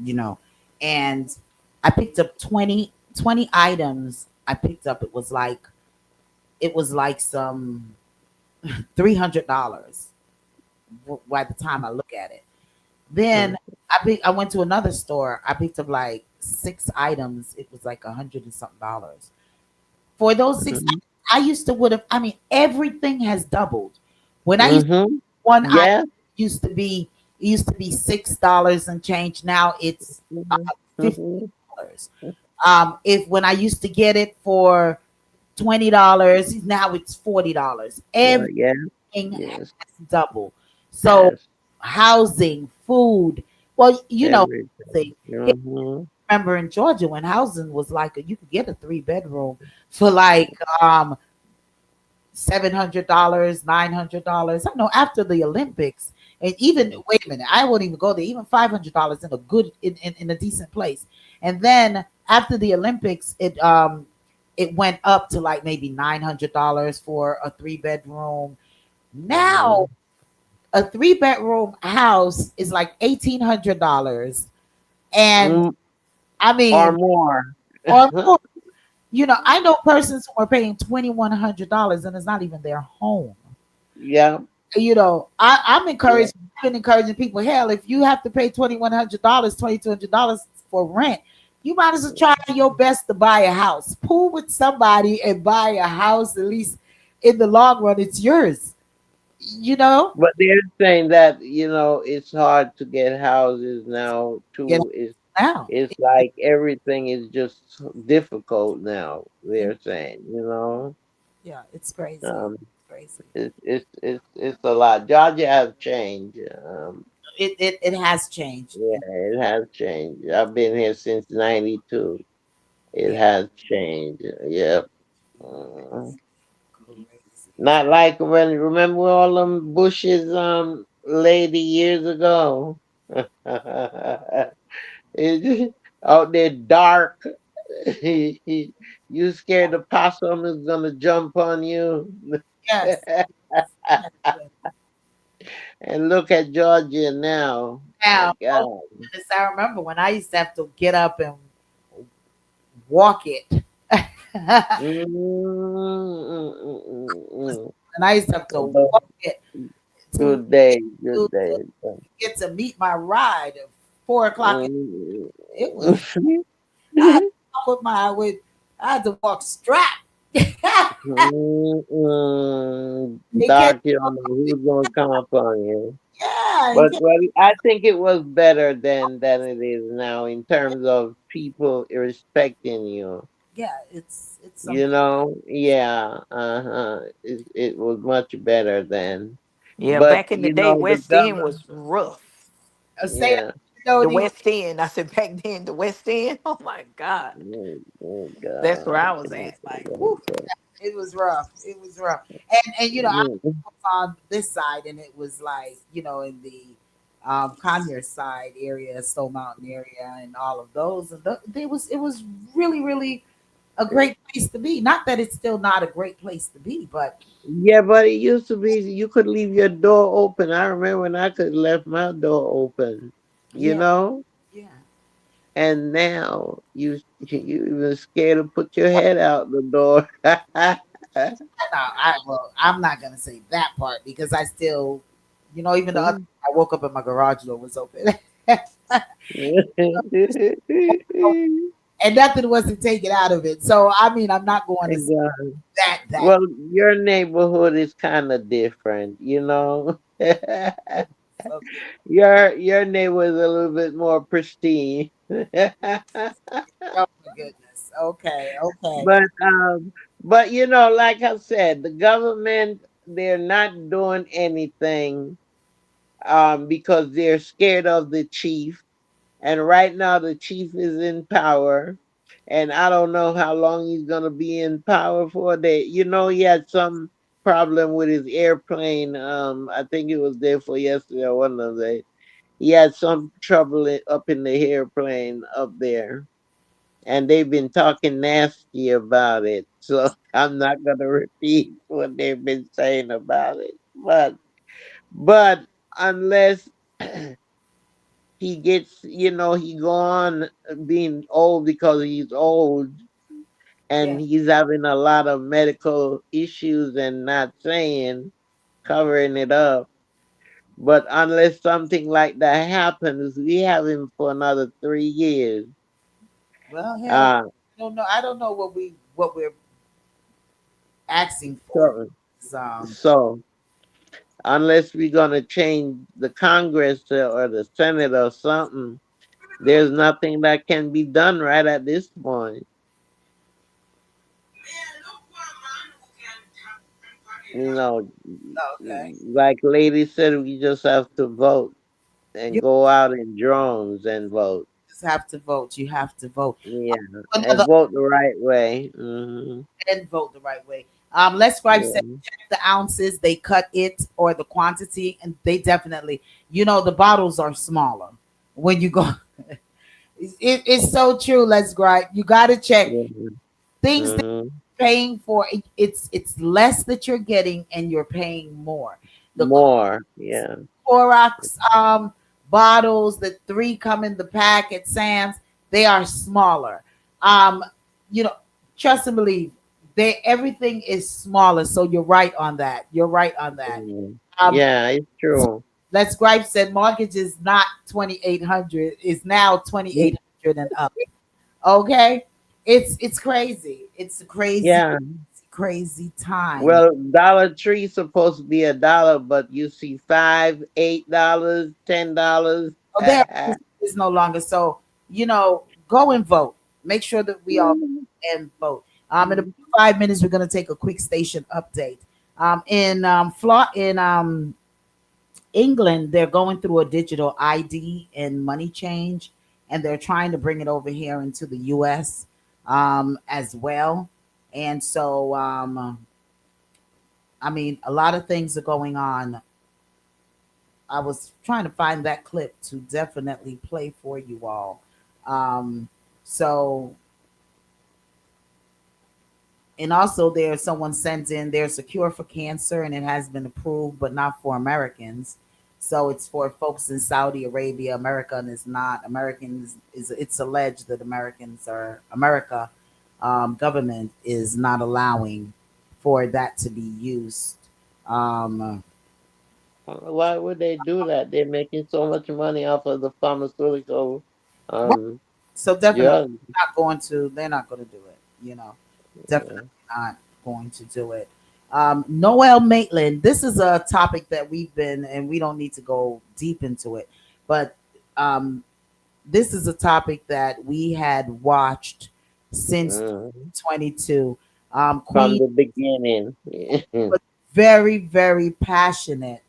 You know, and I picked up 20 items. I picked up. It was like some $300 by the time I look at it. Then mm, I went to another store. I picked up like 6 items. It was like 100 and something dollars. For those six, mm, I used to would have. I mean, everything has doubled. When I used mm-hmm. one item Yeah. used to be it used to be $6 and change. Now it's Mm-hmm. fifty Mm-hmm. dollars. If when I used to get it for $20, now it's $40. Yeah. Yeah. Everything has Yes. doubled. So Yes. housing, food. Well, Everything. housing. Here, Mm-hmm. I remember in Georgia when housing was like you could get a 3 bedroom for like $700, $900. I know after the Olympics, and even wait a minute, I wouldn't even go there. Even $500 in a good in a decent place, and then after the Olympics, it went up to like maybe $900 for a 3 bedroom. Now Mm-hmm. a 3 bedroom house is like $1,800, and Mm, I or mean, more. or more. I know persons who are paying $2,100 and it's not even their home. Yeah. I'm Yeah. encouraged. I've been encouraging people. Hell, if you have to pay $2,100, $2,200 for rent, you might as well try your best to buy a house. Pool with somebody and buy a house. At least in the long run, it's yours. You know, But they're saying that, it's hard to get houses now get too. It's now. it's like everything is just difficult now, It- they're saying, yeah, it's crazy. Um Crazy. it's a lot. Georgia has changed. It has changed. Yeah, it has changed. I've been here since '92. It Yeah, has changed. Yep. Uh, crazy. Not like when remember all them bushes lady years ago. It, out there dark. You scared the possum is gonna jump on you. Yes. Yes, yes. And look at Georgia now. My Now, oh God. goodness, I remember when I used to have to get up and walk it. Mm, mm, mm, mm, And I used to have to mm. walk it to Good day, to, good to day. get to meet my ride at 4 o'clock. Mm. It was I had to walk I had to walk strapped. It Mm-mm. can't Dark, you don't know who's gonna come up on you. yeah, it But can't, I think it was better than it is now in terms of people respecting you. yeah, it's something. Yeah, uh-huh. It was much better then. Yeah, But back in the day, the West End government, was rough. Say yeah. The these West End. I said back then, the West End. Oh my God. Oh, oh That's where God. I was at. Like, whew. it was rough. It was rough. And I Mm, was on this side and it was like, in the Conyers side area, Stone Mountain area and all of those. And it was really, really a great place to be. Not that it's still not a great place to be, but yeah, but it used to be you could leave your door open. I remember when I could left my door open, you yeah, know? yeah. And now you even scared to put your head out the door. Well, I'm not gonna say that part because I still, even the other Mm, I woke up and my garage door was open. And nothing was to take it out of it. So I mean, I'm not going to say Yeah. that. Well, your neighborhood is kind of different, you know. Okay. Your neighborhood is a little bit more pristine. Oh my goodness. Okay. Okay. But you know, like I said, the government, they're not doing anything because they're scared of the chief. And right now the chief is in power. And I don't know how long he's gonna be in power for. You know, he had some problem with his airplane. I think it was there for yesterday or one of the. He had some trouble up in the airplane up there, and they've been talking nasty about it. So I'm not gonna repeat what they've been saying about it. But unless he gets, you know, he go on being old because he's old Yeah. and he's having a lot of medical issues and not saying, covering it up. But unless something like that happens, we have him for another 3 years. Well, hell, Uh, I don't know. I don't know what we're asking for. so, 'Cause, so unless we're gonna change the Congress or the Senate or something, there's nothing that can be done right at this point. You know, okay. like Lady said, we just have to vote and You go out in drones and vote. just have to vote. You have to vote. Yeah, and Another vote the right way. Hmm. and vote the right way. Let's Scribe said Yeah. check the ounces, they cut it or the quantity, and they definitely, the bottles are smaller when you go. It's so true. Let's Scribe. You got to check Yeah. things that Hmm. you're paying for. It's less that you're getting, and you're paying more. The More. Yeah. Clorox bottles, the three come in the pack at Sam's, they are smaller. Um, you know, trust and believe, they everything is smaller. So you're right on that. You're right on that. Mhm. Um, Yeah, it's true. Let's Gripe said mortgage is not 2,800, is now 2,800 and up. Okay, it's crazy. It's a crazy, Yeah. crazy time. Well, Dollar Tree's supposed to be $1, but you see $5, $8, $10. Oh, there is no longer. So, go and vote. Make sure that we all and vote. In about 5 minutes, we're going to take a quick station update. In England, they're going through a digital ID and money change, and they're trying to bring it over here into the U.S. As well. And so, I mean, a lot of things are going on. I was trying to find that clip to definitely play for you all. Um, so, and also there's someone sent in there's a cure for cancer and it has been approved, but not for Americans. So it's for folks in Saudi Arabia. America is not. Americans is it's alleged that America government is not allowing for that to be used. Um, Why would they do that? They're making so much money off of the pharmaceutical um So definitely drugs. not going to. They're not going to do it. Definitely Yeah. not going to do it. Noel Maitland. This is a topic that we've been, and we don't need to go deep into it, but um, this is a topic that we had watched since Mhm. 22. From Queen the beginning. was very, very passionate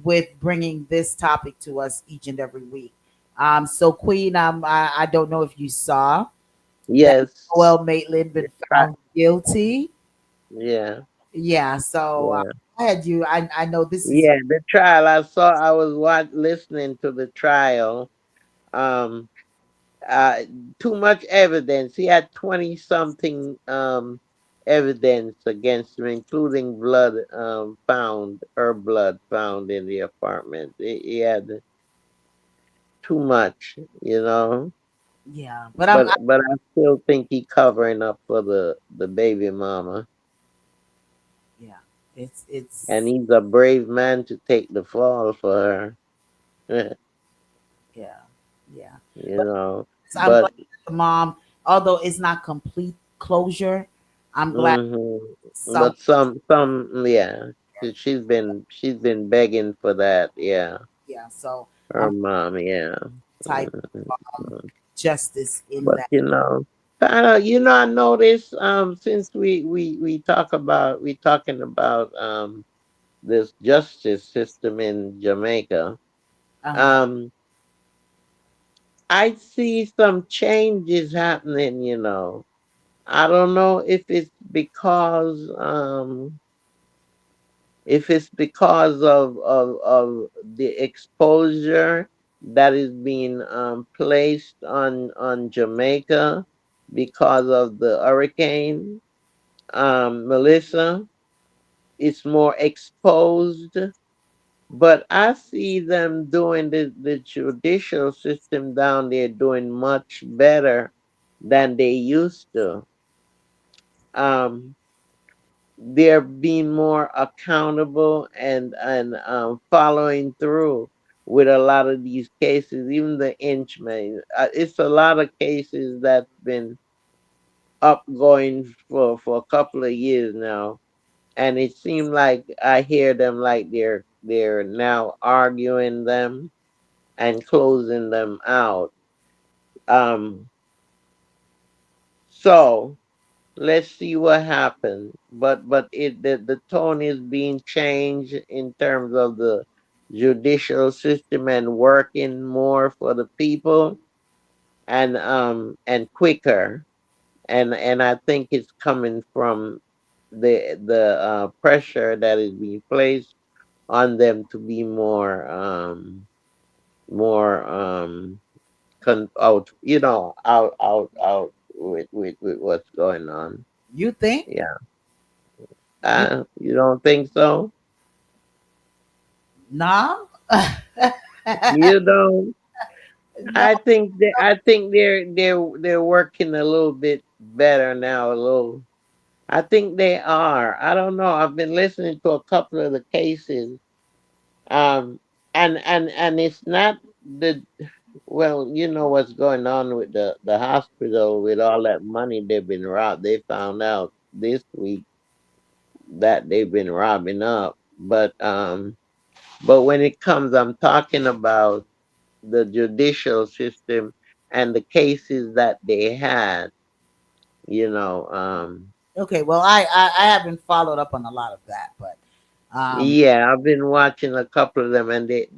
with bringing this topic to us each and every week. So Queen, I don't know if you saw that Yes. Noel Maitland been Right. found guilty. Yeah. Yeah, so Yeah. I had you. I know this is Yeah. The trial. I was listening to the trial. Um uh Too much evidence. He had 20 something evidence against him, including blood found, her blood found in the apartment. He had too much, you know. yeah, but But I still think he covering up for the baby mama. yeah, And it's he's a brave man to take the fall for her. yeah. Yeah. you But know. I'm glad But that the mom, although it's not complete closure, I'm glad hmm some, but some yeah, she's been begging for that. Yeah, yeah. So her I'm mom. Yeah. type Mhm. justice in But that. kind of, I noticed since we talking about this justice system in Jamaica, Uh-huh. um I see some changes happening. I don't know if it's because of the exposure that is being placed on Jamaica because of the hurricane, Melissa. It's more exposed, but I see them doing the judicial system down there doing much better than they used to. Um, they're being more accountable and following through with a lot of these cases, even the inchman. It's a lot of cases that's been upgoing for a couple of years now, and it seemed like I hear them like they're now arguing them and closing them out. Um, so let's see what happens. But the tone is being changed in terms of the judicial system and working more for the people and quicker. And I think it's coming from the pressure that is being placed on them to be more out, out with what's going on. You think? Yeah. You You don't think so? nah? You don't. No. I think they're working a little bit better now. A little. I think they are. I don't know. I've been listening to a couple of the cases. Um, and it's not the well. You know what's going on with the hospital with all that money they've been robbed. They found out this week that they've been robbing up. But when it comes, I'm talking about the judicial system and the cases that they had. You know, Okay, well, I haven't followed up on a lot of that, but um, yeah, I've been watching a couple of them, and they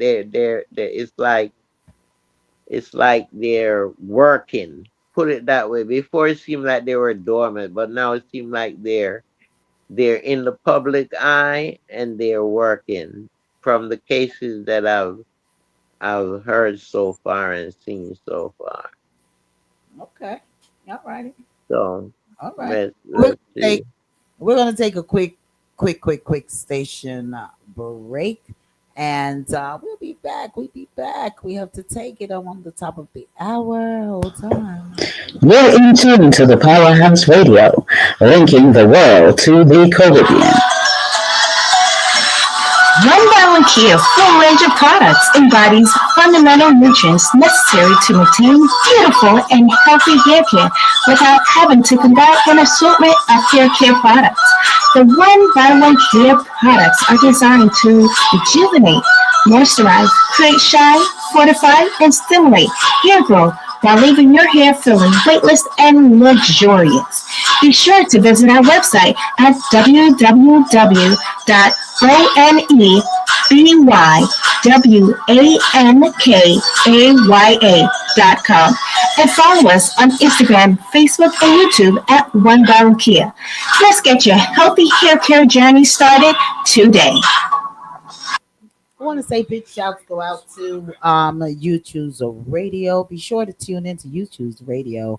it's like they're working. Put it that way. Before it seemed like they were dormant, but now it seems like they're in the public eye and they're working. From the cases that I've heard so far and seen so far. okay, all righty, So all right. We're gonna let's take see. we're gonna take a quick station break, and we'll be back. We'll be back. We have to take it. I'm on the top of the hour. Hold on. You're in tune to the Powerhouse Radio, linking the world to the Caribbean. One Gallon Kia full range of products embodies fundamental nutrients necessary to maintain beautiful and healthy hair care without having to conduct an assortment of hair care products. The One Kia products are designed to rejuvenate, moisturize, create shine, fortify, and stimulate hair growth while leaving your hair feeling weightless and luxurious. Be sure to visit our website at www.onebywankaya.com and follow us on Instagram, Facebook, and YouTube at One Gallon Kia. Let's get your healthy hair care journey started today. I want to say big shouts go out to YouTube's radio. Be sure to tune into YouTube's radio.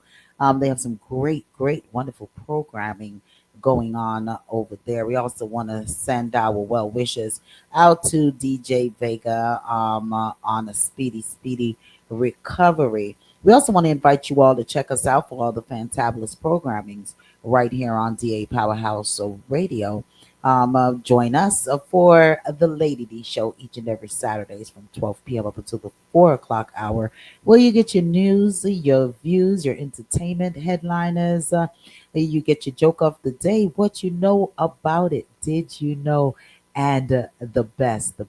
They have some great, wonderful programming going on over there. We also want to send our well wishes out to DJ Vega on a speedy recovery. We also want to invite you all to check us out for all the fantabulous programmings right here on DA Powerhouse Radio. Join us for the Lady D Show each and every Saturdays from 12 p.m. up until the 4 o'clock hour, where you get your news, your views, your entertainment headliners. You get your joke of the day, what you know about it. Did you know? And the best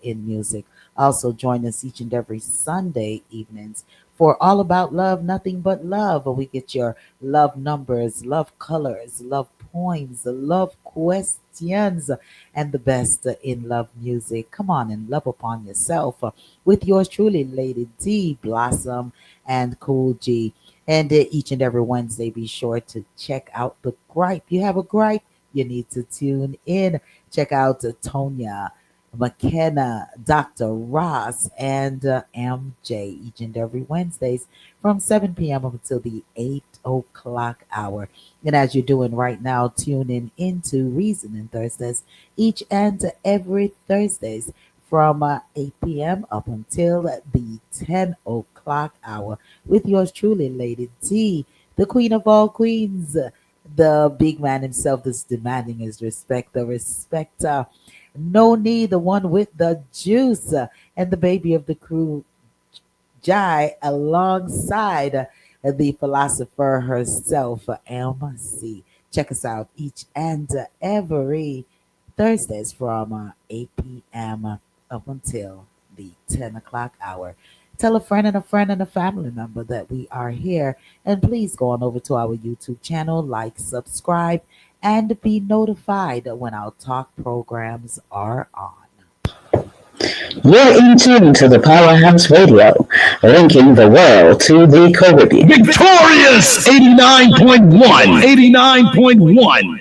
in music. Also, join us each and every Sunday evenings for All About Love, Nothing But Love. Where we get your love numbers, love colors, love poems, love questions, and the best in love music. Come on and love upon yourself with yours truly, Lady D, Blossom, and Cool G. And each and every Wednesday, be sure to check out the gripe. You have a gripe, you need to tune in. Check out Tonya, McKenna, Dr. Ross, and MJ each and every Wednesdays from 7 p.m. up until the 8 o'clock hour. And as you're doing right now, tune in into Reasoning Thursdays each and every Thursdays from 8 p.m. up until the 10 o'clock hour with yours truly, Lady T, the queen of all queens, the big man himself that's demanding his respect, the respecter. Noni, the one with the juice, and the baby of the crew, Jai, alongside the philosopher herself, MC. Check us out each and every Thursdays from 8 p.m. up until the 10 o'clock hour. Tell a friend and a friend and a family member that we are here. And please go on over to our YouTube channel, like, subscribe, and be notified when our talk programs are on. You're in tune to the Powerhouse Radio, linking the world to the Caribbean. Victorious 89.1. 89.1.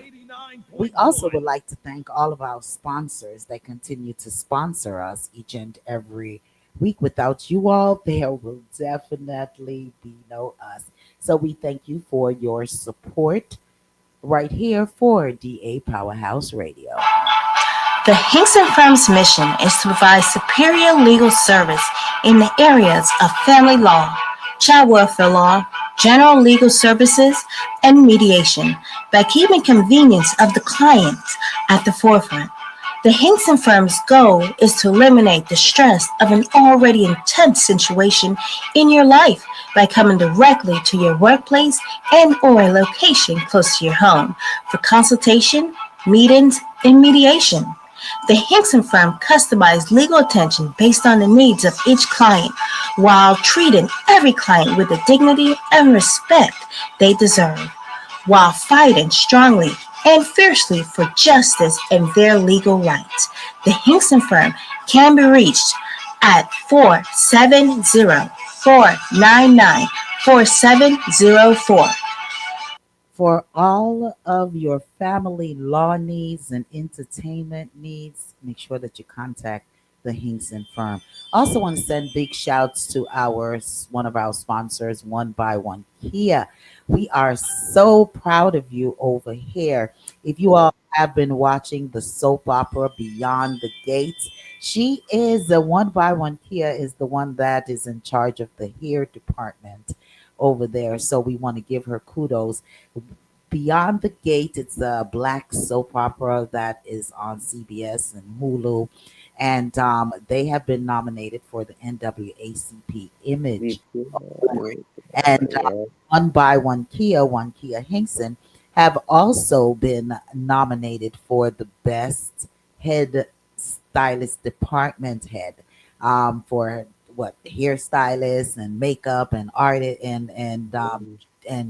We also would like to thank all of our sponsors that continue to sponsor us each and every week. Without you all, there will definitely be no us. So we thank you for your support right here for DA Powerhouse Radio. The Hinkson Firm's mission is to provide superior legal service in the areas of family law, child welfare law, general legal services, and mediation by keeping convenience of the clients at the forefront. The Hinkson Firm's goal is to eliminate the stress of an already intense situation in your life by coming directly to your workplace and or a location close to your home for consultation, meetings, and mediation. The Hinkson firm customized legal attention based on the needs of each client while treating every client with the dignity and respect they deserve, while fighting strongly and fiercely for justice and their legal rights. The Hinkson firm can be reached at 470-499-4704. For all of your family law needs and entertainment needs, make sure that you contact the Hinkson firm. Also want to send big shouts to our one of our sponsors, One by One Kia. We are so proud of you over here. If you all have been watching the soap opera Beyond the Gates, she is the One by One Kia is the one that is in charge of the hair department over there. So we want to give her kudos. Beyond the Gate, it's a black soap opera that is on CBS and Hulu. And they have been nominated for the NAACP Image Award. And One by One Kia Hinkson, have also been nominated for the Best Head Stylist Department Head for what hairstylist and makeup and art and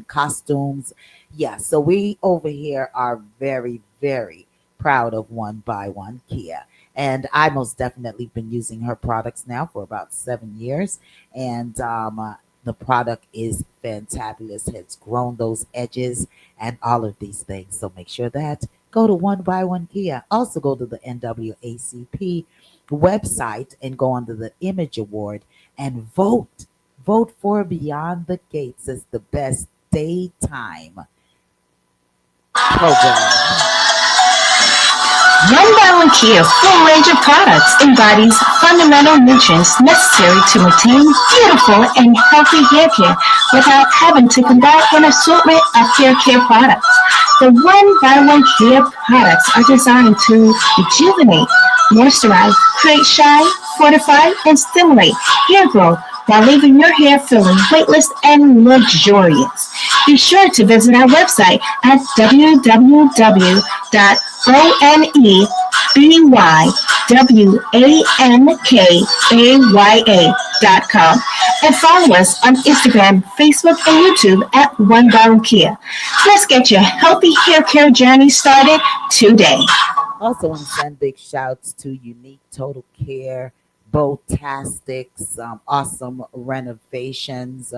costumes. Yeah, so we over here are very, very proud of One by One Kia. And I most definitely been using her products now for about 7 years. And the product is fantabulous. It's grown those edges and all of these things. So make sure that go to One by One Kia. Also go to the NAACP website and go under the Image Award and vote. Vote for Beyond the Gates as the best daytime program. One Bottle Care full range of products embodies fundamental nutrients necessary to maintain beautiful and healthy hair care without having to combine an assortment of hair care products. The One by One Care products are designed to rejuvenate, moisturize, create shine, fortify, and stimulate hair growth while leaving your hair feeling weightless and luxurious. Be sure to visit our website at www.onebwankaa.com and follow us on Instagram, Facebook, and YouTube at One Bottle Care. Let's get your healthy hair care journey started today. Also, want to send big shouts to Unique Total Care, Botastics, awesome renovations.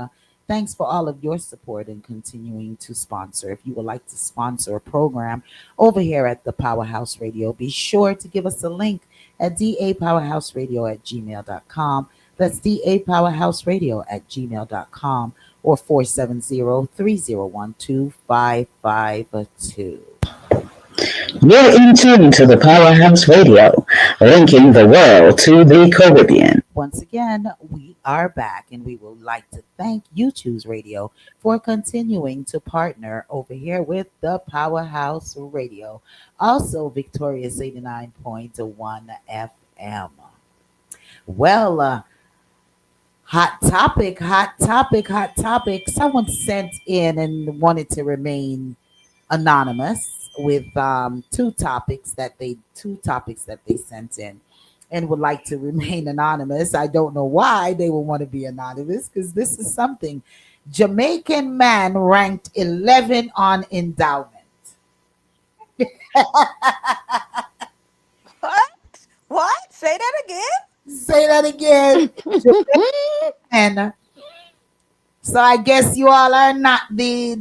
Thanks for all of your support and continuing to sponsor. If you would like to sponsor a program over here at the Powerhouse Radio, be sure to give us a link at dapowerhouseradio at gmail.com. That's dapowerhouseradio at gmail.com or 470-3012-552. You're in tune to the Powerhouse Radio, linking the world to the Caribbean. Once again, we are back and we would like to thank You Choose Radio for continuing to partner over here with the Powerhouse Radio. Also, Victorious 89.1 FM. Well, hot topic, hot topic, hot topic. Someone sent in and wanted to remain anonymous with two topics that they sent in and would like to remain anonymous. I don't know why they would want to be anonymous because this is something. Jamaican man ranked 11 on endowment. What? What? Say that again? Say that again. And so I guess you all are not the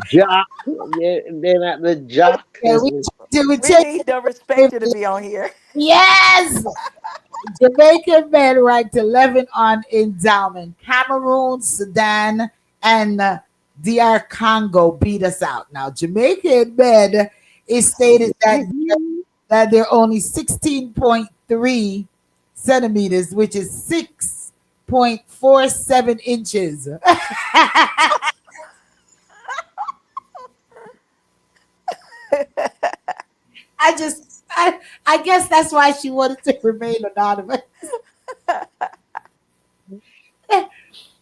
Jock. They're not the jock. yeah, we, we We change need the Respecta to be on here. yes. Jamaican men ranked 11 on endowment. Cameroon, Sudan, and DR Congo beat us out. Now, Jamaican men is stated that they're only 16.3 centimeters, which is 6.47 inches. I guess that's why she wanted to remain anonymous.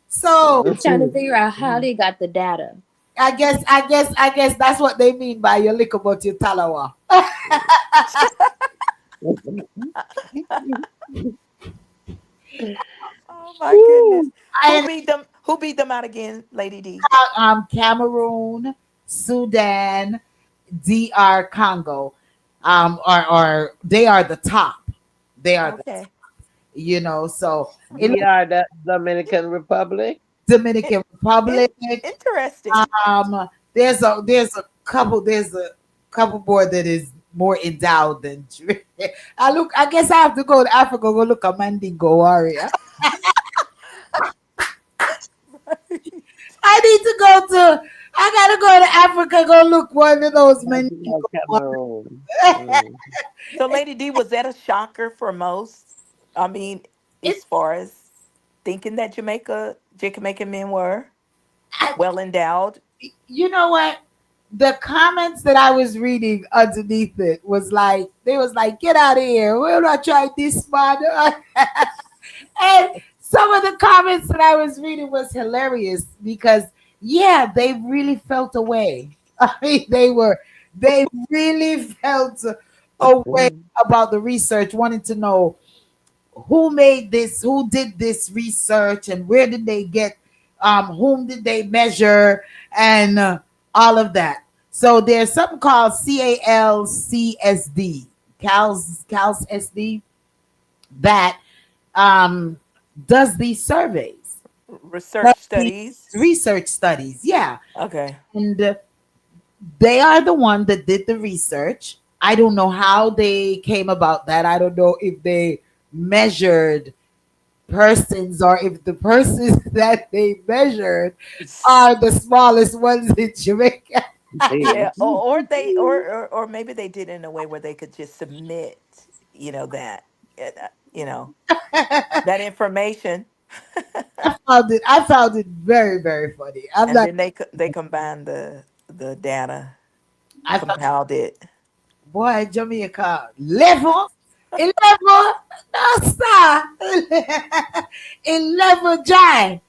So Trying to figure out how they got the data. I guess that's what they mean by your lick about your talawa. Oh my goodness. Who And beat them? Who beat them out again, Lady D? Cameroon, Sudan, DR Congo, or they are the top. They are Okay. so it We are the Dominican Republic. Dominican Republic. Interesting. There's a couple more that is more endowed than I guess I have to go to Africa, go look at Mandingo warrior. I gotta go to Africa, go look one of those Mandingo warriors. Cameroon. Mm. So, Lady D, was that a shocker for most? I mean, It, as far as thinking that Jamaican men were I, well endowed. you know what? The comments that I was reading underneath it was like, they was like, get out of here. We're not trying this, man. And some of the comments that I was reading was hilarious because, yeah, they really felt away. I mean, they really felt away about the research, wanting to know who made this, who did this research, and where did they get, whom did they measure, and all of that. So there's something called CALCSD, CALSSD, that does these surveys, Research studies. research studies. Yeah. Okay. And they are the one that did the research. I don't know how they came about that. I don't know if they measured persons or if the persons that they measured are the smallest ones in Jamaica. Yeah, or they or maybe they did it in a way where they could just submit, that you know that information, I found it very, very funny. I'm and like, then they combined the data, I thought, compiled it. boy, Jamaica level, 11, no star, 11 Jai,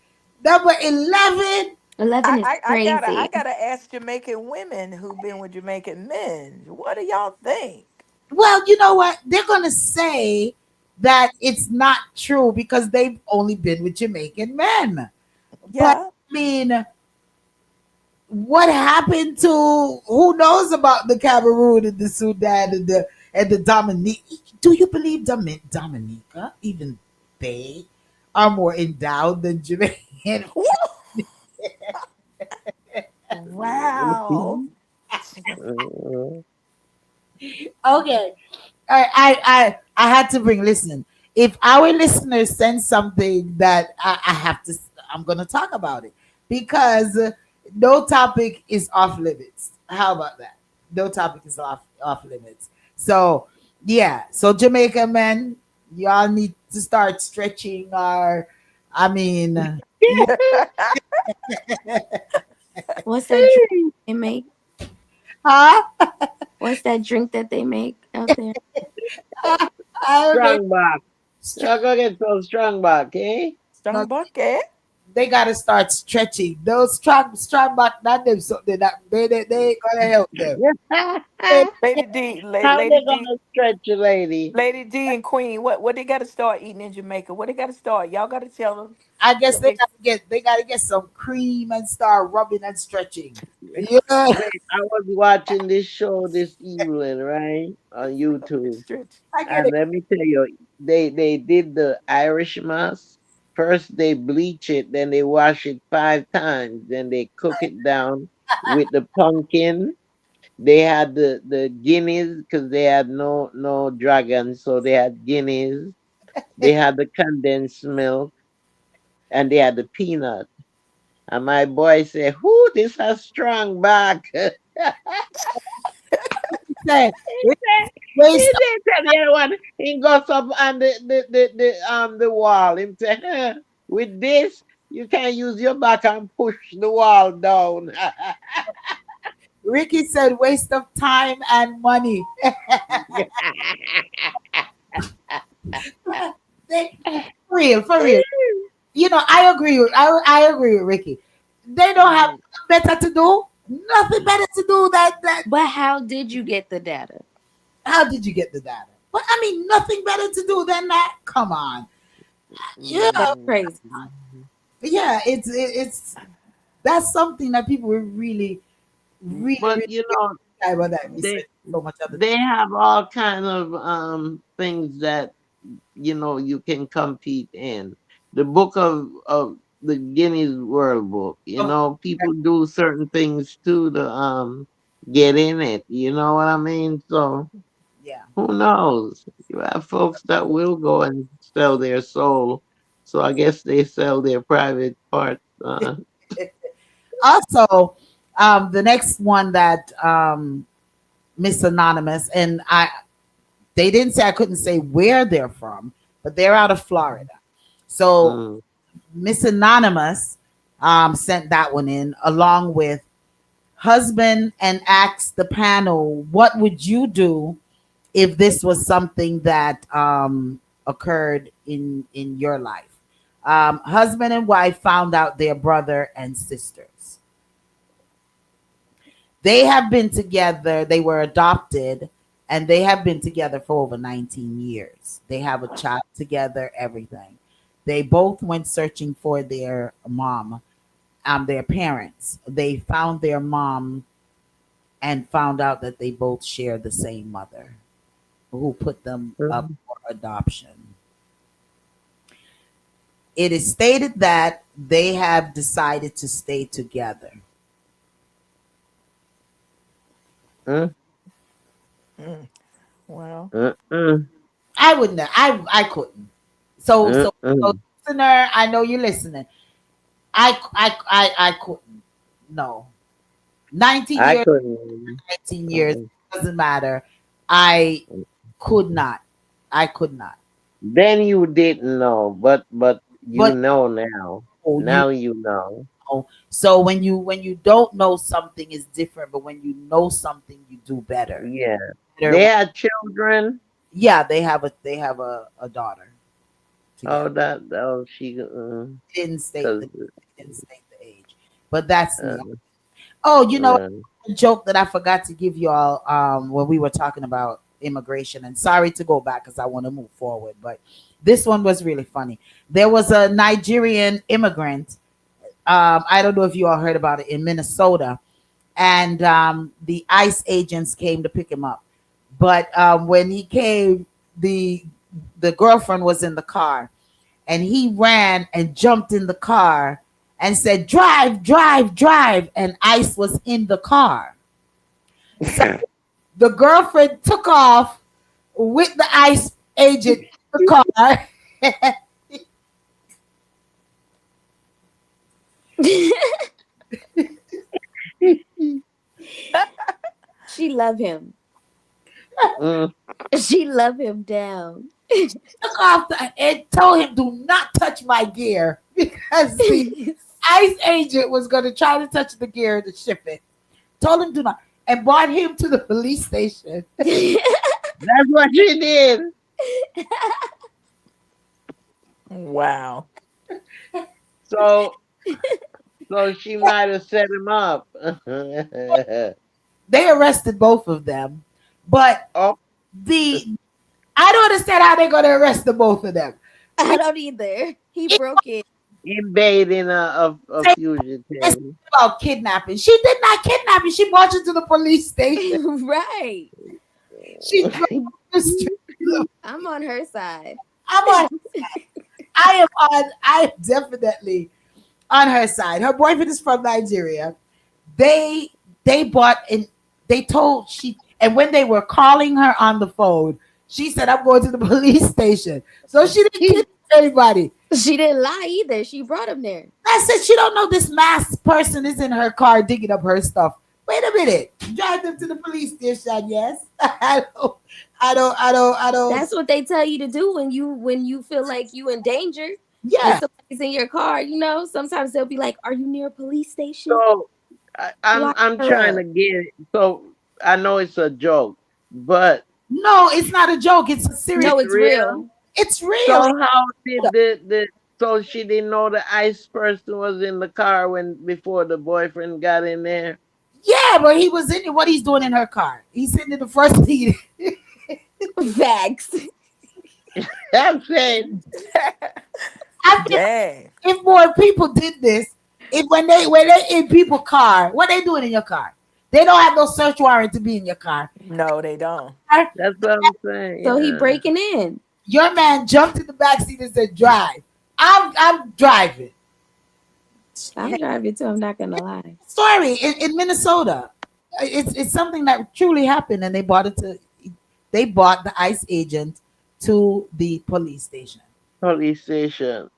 number 11. 11 is I gotta I crazy. gotta ask Jamaican women who've been with Jamaican men, what do y'all think? Well, you know what? They're gonna say that it's not true because they've only been with Jamaican men. But Yeah. I mean, what happened to who knows about the Cameroon and the Sudan and the Dominique? Do you believe Dominica, even they are more endowed than Jamaican? Woo! Wow. Okay, I had to bring. Listen, if our listeners send something that I have to, I'm gonna talk about it because no topic is off limits. How about that? No topic is off limits. So yeah, so Jamaica men, y'all need to start stretching our. I mean, What's that drink they make? huh? What's that drink that they make out there? I don't know. Strong back. Y'all go get some strong back, eh? No, Strong bucket. they gotta start stretching. Those strong back, not them something that they ain't gonna help them. They- How Lady they D, gonna stretch you, lady? Lady D and Queen. What they got to start eating in Jamaica? What they got to start? Y'all got to tell them. I guess What they, they gotta get some cream and start rubbing and stretching. Yeah, Wait, I was watching this show this evening, right, on YouTube, stretch. I get and it. let me tell you, they did the Irish mass. First they bleach it, then they wash it 5 times, then they cook it down with the pumpkin. They had the guineas because they had no dragons, so they had guineas. They had the condensed milk, and they had the peanut. And my boy said, "Whoo, this has strong back." Say, He it said, waste of, tell the other one, he goes up on the wall. Him say, "Huh, with this, you can use your back and push the wall down." Ricky said waste of time and money. They, for real. You know, I agree with Ricky. They don't have better to do. Nothing better to do that. But how did you get the data? How did you get the data? But I mean, nothing better to do than that. Come on, yeah, That's crazy. yeah. It's that's something that people were But really you know, shy about that. We they said so much other things. they have all kind of things that you can compete in. The book of the Guinness World Book. Oh, People do certain things too to get in it. You know what I mean? So yeah. who knows? You have folks that will go and sell their soul. So I guess they sell their private parts. Also, the next one that Miss Anonymous and I, they didn't say I couldn't say where they're from, but they're out of Florida. So Mm, Miss Anonymous sent that one in along with husband and asked the panel, what would you do if this was something that occurred in your life? Husband and wife found out their brother and sisters. They have been together. They were adopted, and they have been together for over 19 years. They have a child together. Everything. They both went searching for their mom, their parents. They found their mom and found out that they both share the same mother who put them up mm, for adoption. It is stated that they have decided to stay together. mm, Mm, well, mm, mm, I wouldn't. I couldn't. mm, So mm. listener, I know you're listening. I couldn't. No. 19 I years, couldn't. 19 years, Mm. doesn't matter. I could not. I could not. Then you didn't know, but you But know now. oh, you Now you know. know. So when you don't know something is different, but when you know something, you do better. Yeah. Better. They had children. Yeah, they have a daughter Oh, together. that oh she Didn't state cause the didn't state the age, but that's me. uh, Oh, you know, uh, a joke that I forgot to give you all when we were talking about immigration. And sorry to go back because I want to move forward, but this one was really funny. There was a Nigerian immigrant. I don't know if you all heard about it in Minnesota, and the ICE agents came to pick him up. But when he came, the the girlfriend was in the car, and he ran and jumped in the car and said, "Drive, drive, drive!" And ICE was in the car. So the girlfriend took off with the ICE agent in the car. She love him. mm, She love him down. Took off and told him, "Do not touch my gear," because the ICE agent was going to try to touch the gear to ship it. Told him, "Do not," and brought him to the police station. that's what she did. Wow. So so she might have set him up. Oh, They arrested both of them, but the I don't understand how they're going to arrest the both of them. I Because don't either. He broke it. invading a they arrested fugitive. about kidnapping. She did not kidnap him. She brought you to the police station. Right. She drove the street. I'm on her side. I'm on. I am on. I am definitely on her side. Her boyfriend is from Nigeria. They they bought and they told she and when they were calling her on the phone, she said, "I'm going to the police station." So she didn't kidnap anybody. She didn't lie either. She brought him there. I said she don't know this masked person is in her car digging up her stuff. Wait a minute. Drive them to the police station, yes. I don't. That's what they tell you to do when you feel like you in danger and Yeah. somebody's in your car. Sometimes they'll be like, "Are you near a police station? So Lock I'm her trying up." to get it. So I know it's a joke, but No, it's not a joke. It's a serious. No, it's it's real. real. It's real. So how did the so she didn't know the ICE person was in the car when before the boyfriend got in there? Yeah, but he was in it. What he's doing in her car? He's sitting in the front seat. Facts. I'm saying I feel Dang. if more people did this, if when they in people car, what they doing in your car? They don't have no search warrant to be in your car. No, they don't. that's what I'm saying. So he Yeah. breaking in. Your man jumped in the back seat and said, "Drive." I'm driving. I'm driving too. I'm not gonna lie. Story in Minnesota. It's something that truly happened, and they bought the ICE agent to the police station. Police station.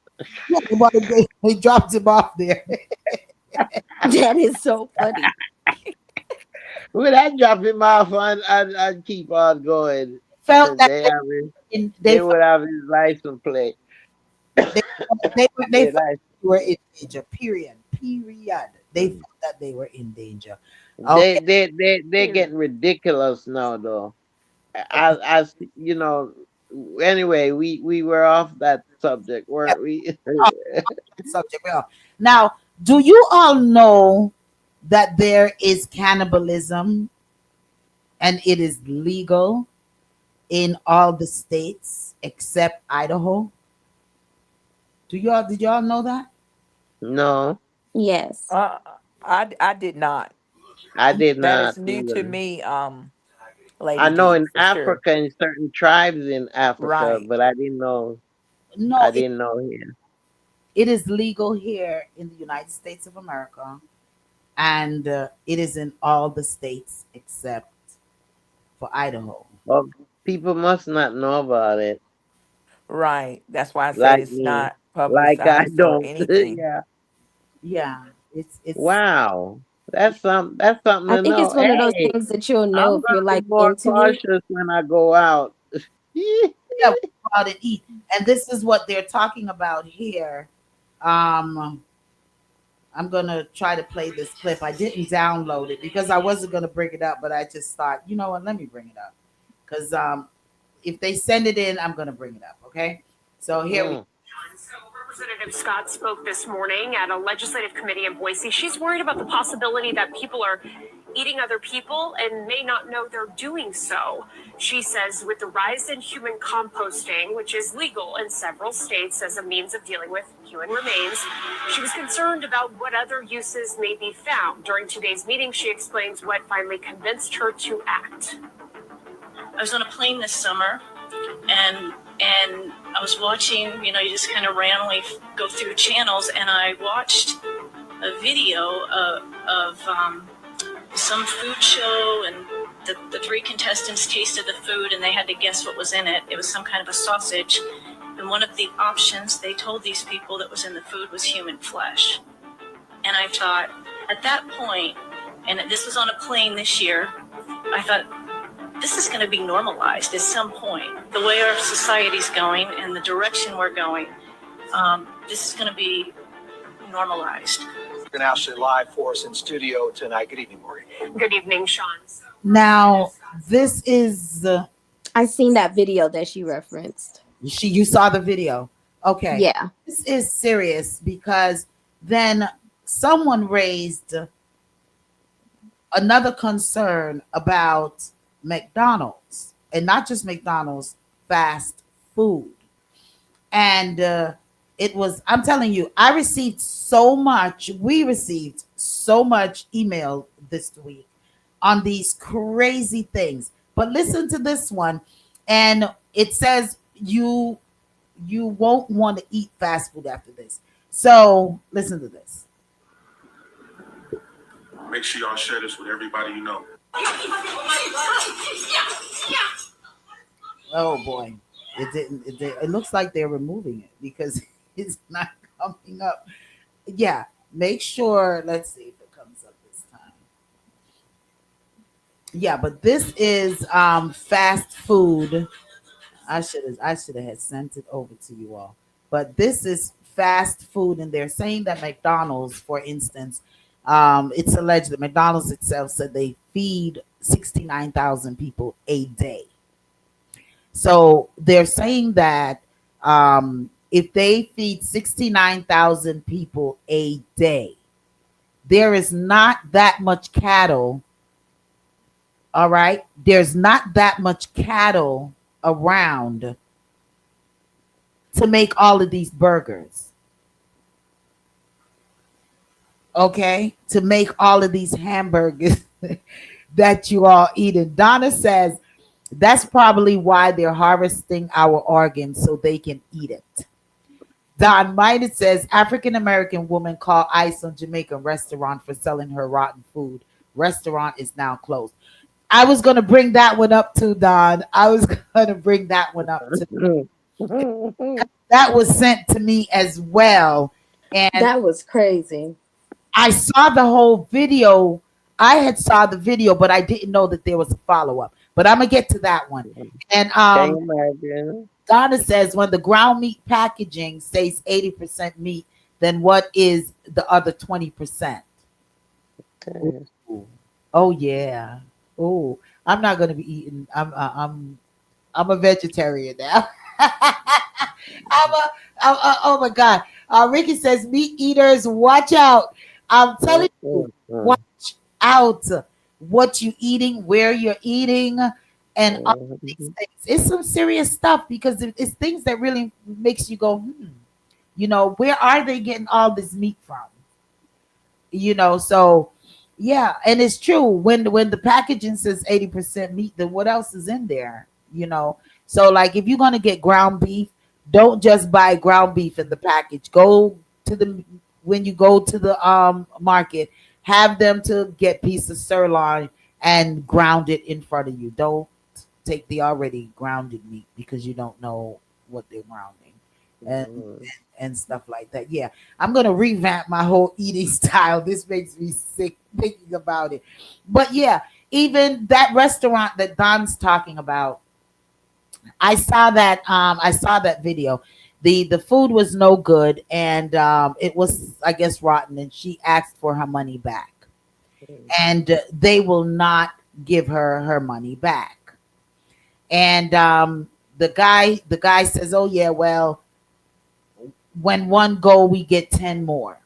Yeah, they dropped him off there. That is so funny. Would I drop him off on I'd keep on going. Felt Cause that they would have his license plate. they they Their felt license. they were in danger. Period. Period. They felt that they were in danger. They Okay. they they they're Period. getting ridiculous now though. As you know, anyway, we were off that subject, Yeah, weren't we? subject. Well, now, do you all know that there is cannibalism and it is legal in all the states except Idaho? Did y'all know that? No, Yes. Uh, I did not. I did That not is new to either. me, I Lady know D, in for sure. Africa, in certain tribes in Africa, Right. but I didn't know. No, I didn't know here. it is legal here in the United States of America, and it is in all the states except for Idaho. Well, people must not know about it, Right. That's why I said like it's me, not like I publicized or don't. anything. Yeah. Yeah, it's Wow. That's something I to think it's know. one of those Hey, things that you'll know I'm if you're gonna be like more into it. cautious when I go out. Yeah, we go out and eat. And this is what they're talking about here. Um, I'm gonna try to play this clip. I didn't download it because I wasn't gonna bring it up, but I just thought, you know what, let me bring it up. Because if they send it in, I'm gonna bring it up. Okay. So here we Mm. So Representative Scott spoke this morning at a legislative committee in Boise. She's worried about the possibility that people are eating other people and may not know they're doing so. She says with the rise in human composting, which is legal in several states as a means of dealing with human remains, she was concerned about what other uses may be found. During today's meeting, she explains what finally convinced her to act. I was on a plane this summer and I was watching, you just kind of randomly go through channels, and I watched a video of some food show, and the three contestants tasted the food, and they had to guess what was in it. It was some kind of a sausage, and one of the options they told these people that was in the food was human flesh. And I thought, at that point, and this was on a plane this year, I thought, this is going to be normalized at some point. The way our society's going and the direction we're going, this is going to be normalized. You're now live for us in studio tonight. Good evening, Maureen. Good evening, Sean. now. This is I seen that video that she referenced. you saw the video. Okay. Yeah. This is serious because then someone raised another concern about McDonald's, and not just McDonald's, fast food. And it was, I'm telling you, we received so much email this week on these crazy things. But listen to this one, and it says you won't want to eat fast food after this. So listen to this. Make sure y'all share this with everybody you know. Oh boy, it looks like they're removing it because it's not coming up. Yeah, make sure. Let's see if it comes up this time. Yeah, but this is fast food. I should have had sent it over to you all. But this is fast food, and they're saying that McDonald's, for instance, it's alleged that McDonald's itself said they feed 69,000 people a day. So they're saying that if they feed 69,000 people a day, there is not that much cattle. All right. There's not that much cattle around to make all of these burgers. Okay. To make all of these hamburgers that you all eat. And Donna says that's probably why they're harvesting our organs so they can eat it. Don Minot says African American woman called ICE on Jamaican restaurant for selling her rotten food. Restaurant is now closed. I was going to bring that one up too, Don. I was going to bring that one up too. That was sent to me as well. And That was crazy. I saw the whole video. I had saw the video, but I didn't know that there was a follow-up. But I'm going to get to that one. And Can you imagine? Donna says when the ground meat packaging says 80% meat, then what is the other 20%? Okay. Oh yeah. Oh, I'm not gonna be eating. I'm a vegetarian now. Oh my god. Ricky says meat eaters, watch out. I'm telling you, watch out what you eating, where you're eating, and all these things. It's some serious stuff because it's things that really makes you go, where are they getting all this meat from? So yeah, and it's true when the packaging says 80% meat, then what else is in there? So like if you're gonna get ground beef, don't just buy ground beef in the package. Go to the when you go to the market, have them to get piece of sirloin and ground it in front of you. Don't take the already grounded meat because you don't know what they're grounding and stuff like that. Yeah, I'm gonna revamp my whole eating style. This makes me sick thinking about it. But yeah, even that restaurant that Don's talking about, I saw that video. The food was no good, and it was, I guess, rotten, and she asked for her money back. And they will not give her her money back. And the guy says, "Oh yeah, well, when one go, we get 10 more."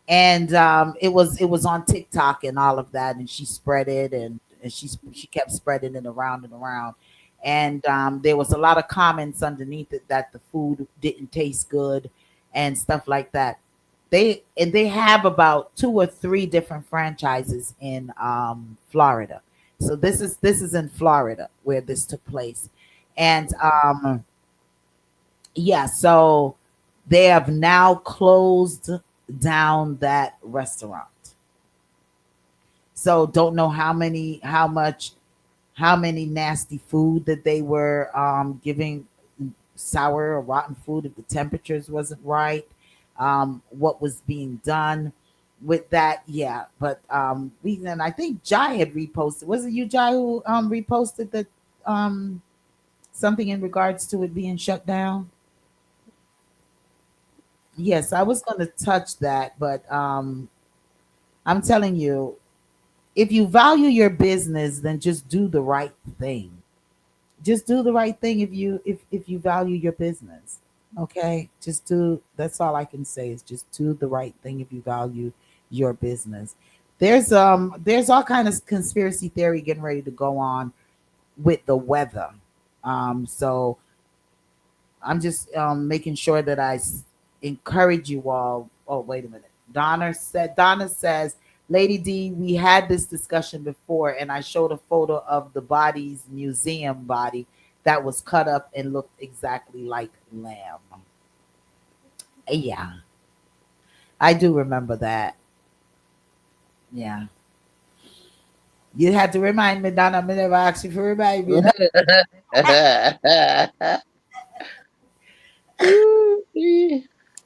And it was on TikTok and all of that, and she spread it, and she kept spreading it around and around. And there was a lot of comments underneath it that the food didn't taste good and stuff like that. They have about two or three different franchises in Florida. So this is in Florida where this took place. And yeah, so they have now closed down that restaurant. So don't know how many nasty food that they were giving, sour or rotten food, if the temperatures wasn't right, what was being done with that. Yeah, but we then I think Jai had reposted. Was it you, Jai, who reposted that um something in regards to it being shut down? Yes, I was going to touch that, but I'm telling you, if you value your business, then just do the right thing. Just do the right thing if you value your business. Okay? Just do, that's all I can say is just do the right thing if you value your business. There's all kind of conspiracy theory getting ready to go on with the weather. So I'm just making sure that encourage you all. Oh, wait a minute. Donna says, Lady D, we had this discussion before, and I showed a photo of the body's museum body that was cut up and looked exactly like lamb. Yeah, I do remember that. Yeah. You had to remind me, Donna. I never asked you for remind me.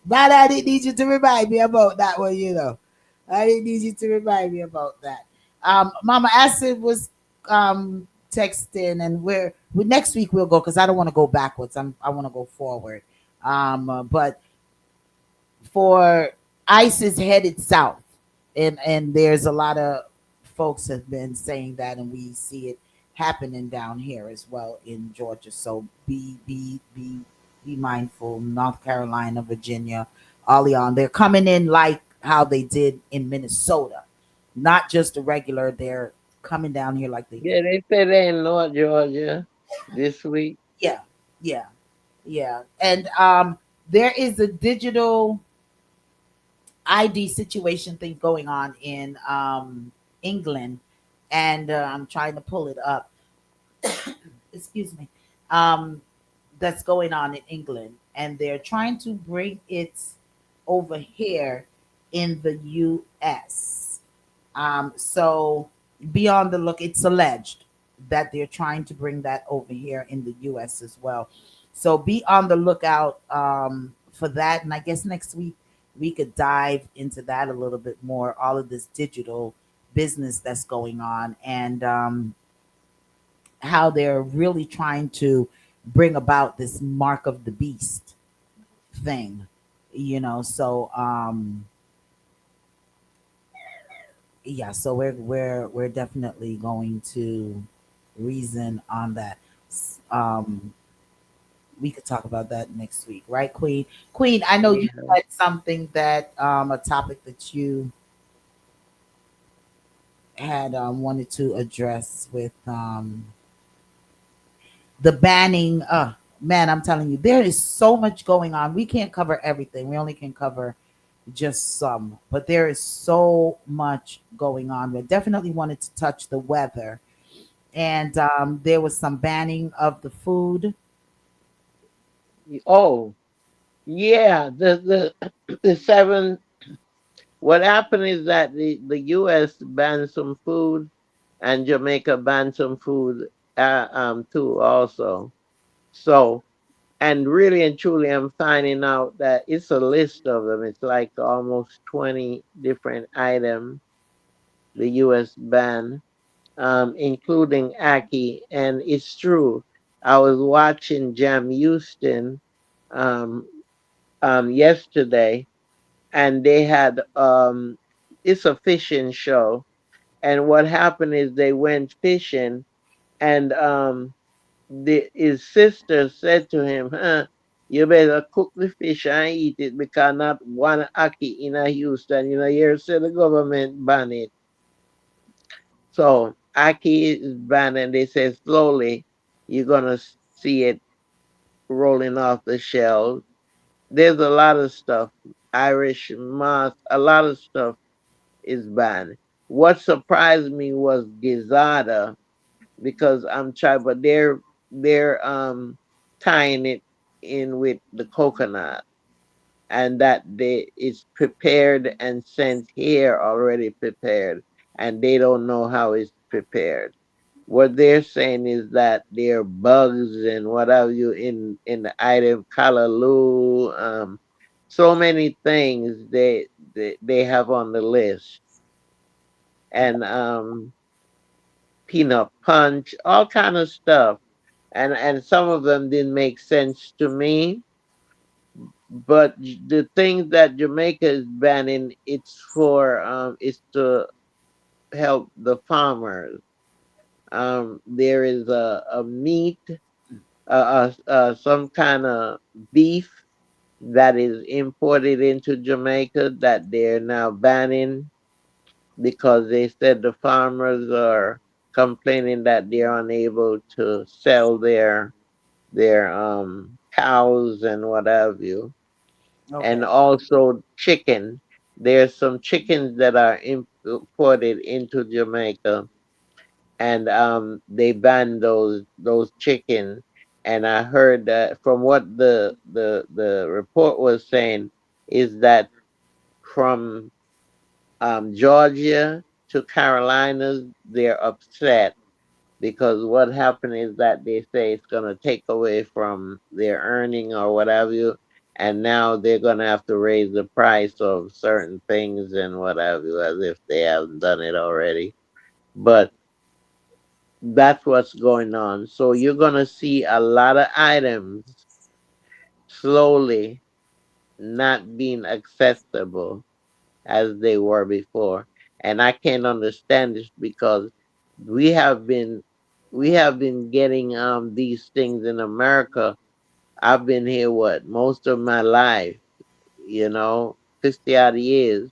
But I didn't need you to remind me about that one, you know. I didn't need you to remind me about that. Mama Acid was texting, and next week we'll go because I don't want to go backwards. I want to go forward. But for ice is headed south, and there's a lot of folks have been saying that, and we see it happening down here as well in Georgia. So be mindful. North Carolina, Virginia, all on, they're coming in like how they did in Minnesota, not just a regular. They're coming down here like they Yeah, did. they said they in North Georgia this week. Yeah, yeah, yeah. And there is a digital ID situation thing going on in England, and I'm trying to pull it up. Excuse me. Um, that's going on in England, and they're trying to bring it over here in the U.S. So be on the look. It's alleged that they're trying to bring that over here in the U.S. as well. So be on the lookout for that. And I guess next week we could dive into that a little bit more. All of this digital business that's going on, and how they're really trying to bring about this mark of the beast thing. So yeah, so we're definitely going to reason on that. Um, we could talk about that next week, right, Queen? Queen, I know you Yeah. had something that a topic that you had wanted to address with the banning. Man, I'm telling you, there is so much going on. We can't cover everything. We only can cover just some, but there is so much going on. We definitely wanted to touch the weather, and there was some banning of the food. Oh, yeah. The seven. What happened is that the U.S. banned some food, and Jamaica banned some food too also. So, and really and truly, I'm finding out that it's a list of them. It's like almost 20 different items the U.S. ban, including Aki. And it's true. I was watching Jam Houston um, yesterday, and they had it's a fishing show. And what happened is they went fishing, and his sister said to him, "Huh, you better cook the fish and eat it because not one Aki in a Houston, here say the government ban it." So Aki is banned, and they say slowly you're gonna see it rolling off the shelves. There's a lot of stuff, Irish moss, a lot of stuff is banned. What surprised me was Gizada because I'm trying, but they're tying it in with the coconut, and that it's prepared and sent here already prepared, and they don't know how it's prepared. What they're saying is that there are bugs and what have you in the item callaloo, so many things they have on the list, and peanut punch, all kind of stuff, and some of them didn't make sense to me. But the things that Jamaica is banning, it's for it's to help the farmers. There is a meat, some kind of beef that is imported into Jamaica that they're now banning because they said the farmers are complaining that they're unable to sell their cows and what have you. And Okay. also chicken. There's some chickens that are imported into Jamaica, and they banned those chickens. And I heard that from what the report was saying is that from Georgia to Carolinas, they're upset because what happened is that they say it's going to take away from their earning or what have you, and now they're going to have to raise the price of certain things and what have you, as if they haven't done it already. But that's what's going on. So you're going to see a lot of items slowly not being accessible as they were before. And I can't understand this because we have been we have been getting these things in America. I've been here what most of my life, 50 odd years,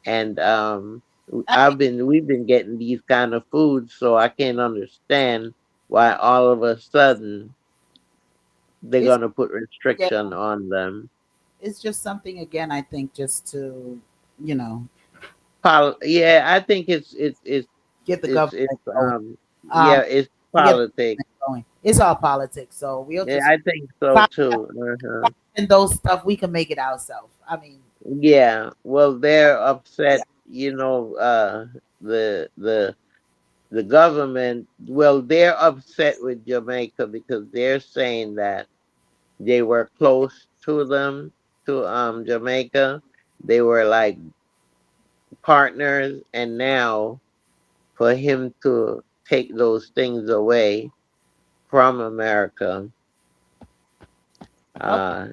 and I mean, we've been getting these kind of foods, so I can't understand why all of a sudden they're it's gonna put yeah, restriction on them. it's just something again. I think just to you know Yeah, I think get the it's government going. yeah, Um, it's to get the politics. government going. It's all politics. So we'll Yeah, just I think so find too. Uh-huh. and those stuff we can make it ourselves. I mean, Yeah, well, they're yeah. upset. The the government. Well, they're upset with Jamaica because they're saying that they were close to them, to Jamaica. They were like partners, and now for him to take those things away from America, Okay.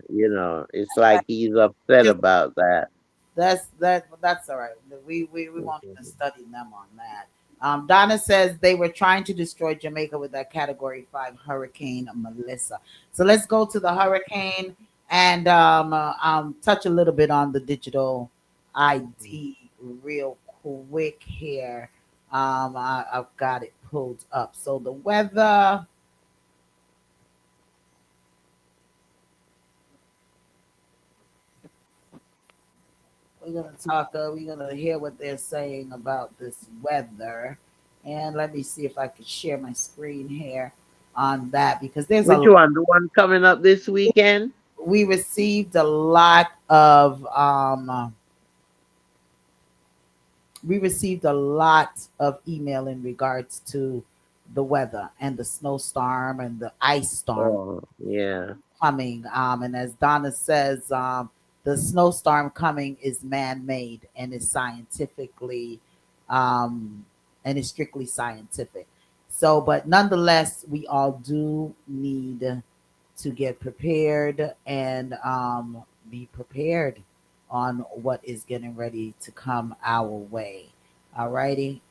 it's like he's upset Just about that. that's all right. We won't even study them on that. Donna says they were trying to destroy Jamaica with that Category 5 Hurricane Melissa. So let's go to the hurricane and touch a little bit on the digital ID real quick here. I've got it pulled up. So the weather. We're gonna talk. We're gonna hear what they're saying about this weather, and let me see if I can share my screen here on that because there's Which a one? The one coming up this weekend? we received a lot of we received a lot of email in regards to the weather and the snowstorm and the ice storm Oh, yeah. coming. And as Donna says, the snowstorm coming is man-made and is scientifically um, and it's strictly scientific. So, but nonetheless, we all do need to get prepared and be prepared on what is getting ready to come our way. Alrighty.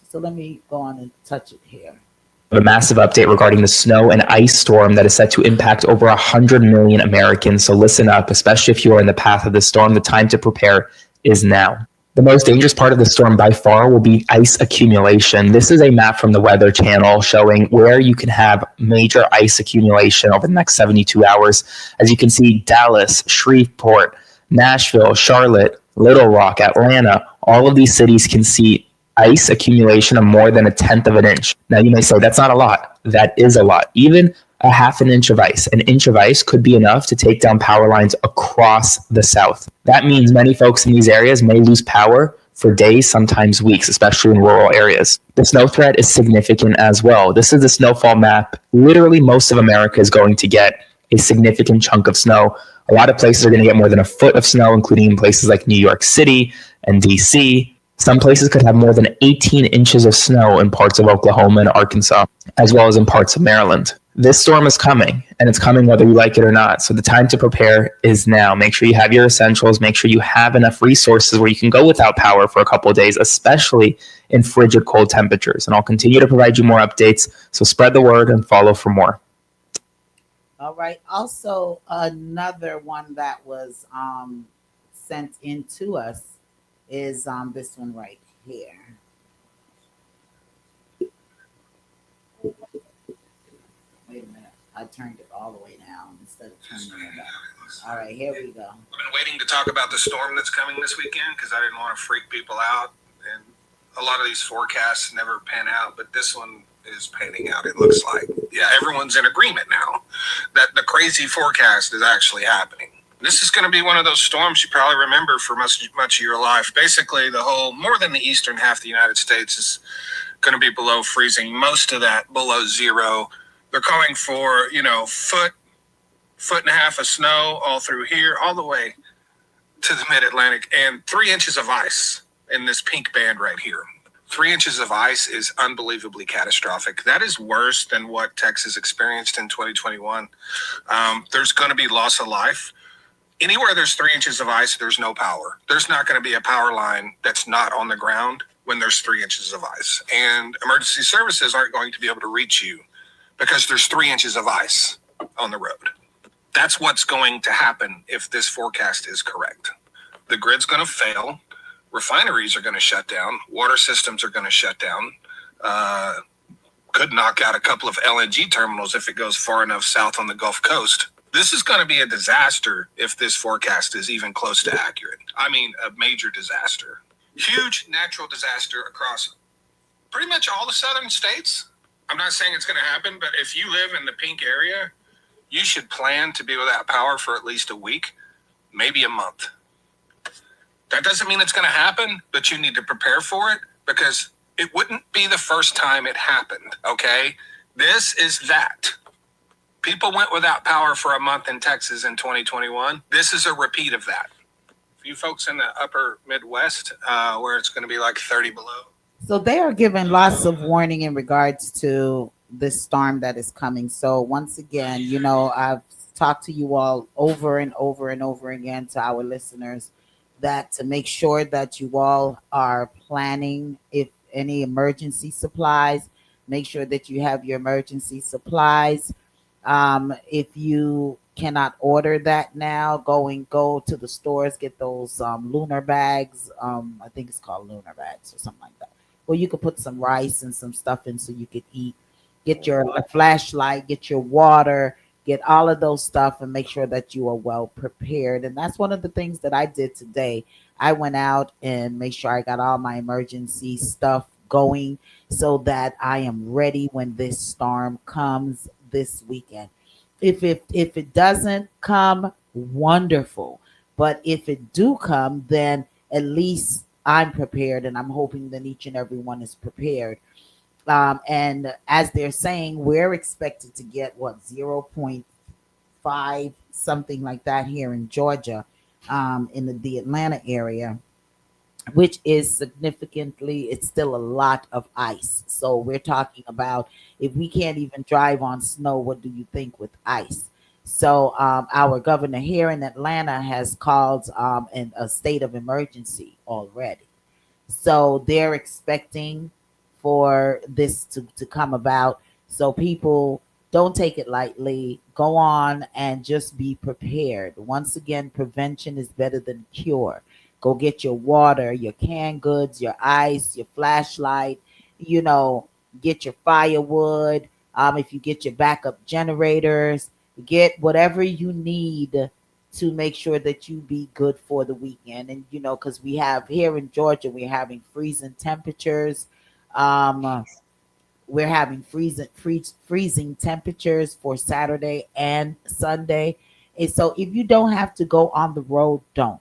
So let me go on and touch it here. A massive update regarding the snow and ice storm that is set to impact over 100 million Americans. So listen up, especially if you are in the path of the storm. The time to prepare is now. The most dangerous part of the storm by far will be ice accumulation. This is a map from the Weather Channel showing where you can have major ice accumulation over the next 72 hours. As you can see, Dallas, Shreveport, Nashville, Charlotte, Little Rock, Atlanta, all of these cities can see ice accumulation of more than a tenth of an inch. Now, you may say that's not a lot. That is a lot. Even a half an inch of ice. An inch of ice could be enough to take down power lines across the South. That means many folks in these areas may lose power for days, sometimes weeks, especially in rural areas. The snow threat is significant as well. This is the snowfall map. Literally, most of America is going to get a significant chunk of snow. A lot of places are going to get more than a foot of snow, including in places like New York City and DC. Some places could have more than 18 inches of snow in parts of Oklahoma and Arkansas, as well as in parts of Maryland. This storm is coming, and it's coming whether you like it or not. So the time to prepare is now. Make sure you have your essentials. Make sure you have enough resources where you can go without power for a couple of days, especially in frigid cold temperatures. And I'll continue to provide you more updates. So spread the word and follow for more. All right. Also, another one that was sent in to us is this one right here. Wait a minute. I turned it all the way down instead of turning it up. All right, here we go. I've been waiting to talk about the storm that's coming this weekend because I didn't want to freak people out. And a lot of these forecasts never pan out, but this one is panning out, it looks like. Yeah, everyone's in agreement now that the crazy forecast is actually happening. This is going to be one of those storms you probably remember for much of your life. Basically, more than the eastern half of the United States is going to be below freezing. Most of that below zero. They're calling for, foot and a half of snow all through here, all the way to the mid-Atlantic, and 3 inches of ice in this pink band right here. 3 inches of ice is unbelievably catastrophic. That is worse than what Texas experienced in 2021. There's going to be loss of life. Anywhere there's 3 inches of ice, there's no power. There's not going to be a power line that's not on the ground when there's 3 inches of ice. And emergency services aren't going to be able to reach you because there's 3 inches of ice on the road. That's what's going to happen if this forecast is correct. The grid's going to fail. Refineries are going to shut down. Water systems are going to shut down. Could knock out a couple of LNG terminals if it goes far enough south on the Gulf Coast. This is going to be a disaster if this forecast is even close to accurate. I mean, a major disaster. Huge natural disaster across pretty much all the southern states. I'm not saying it's going to happen, but if you live in the pink area, you should plan to be without power for at least a week, maybe a month. That doesn't mean it's going to happen, but you need to prepare for it because it wouldn't be the first time it happened, okay? This is that. People went without power for a month in Texas in 2021. This is a repeat of that. For you folks in the upper Midwest, where it's going to be like 30 below. So they are giving lots of warning in regards to this storm that is coming. So once again, I've talked to you all over and over and over again, to our listeners, that to make sure that you all are planning if any emergency supplies, make sure that you have your emergency supplies. If you cannot order that now, go to the stores, get those lunar bags. I think it's called lunar bags or something like that. Or you could put some rice and some stuff in so you could eat. Get your flashlight, get your water, get all of those stuff, and make sure that you are well prepared. And that's one of the things that I did today. I went out and made sure I got all my emergency stuff going so that I am ready when this storm comes this weekend. If it doesn't come, wonderful. But if it do come, then at least I'm prepared, and I'm hoping that each and every one is prepared. And as they're saying, we're expected to get 0.5, something like that here in Georgia, in the Atlanta area. which is significantly, it's still a lot of ice. So we're talking about, if we can't even drive on snow, what do you think with ice? So our governor here in Atlanta has called a state of emergency already. So they're expecting for this to come about. So people, don't take it lightly. Go on and just be prepared. Once again, prevention is better than cure. Go get your water, your canned goods, your ice, your flashlight, you know, get your firewood. If you get your backup generators, get whatever you need to make sure that you be good for the weekend. And because we have here in Georgia, we're having freezing temperatures. Um, we're having freezing temperatures for Saturday and Sunday. And so if you don't have to go on the road, don't.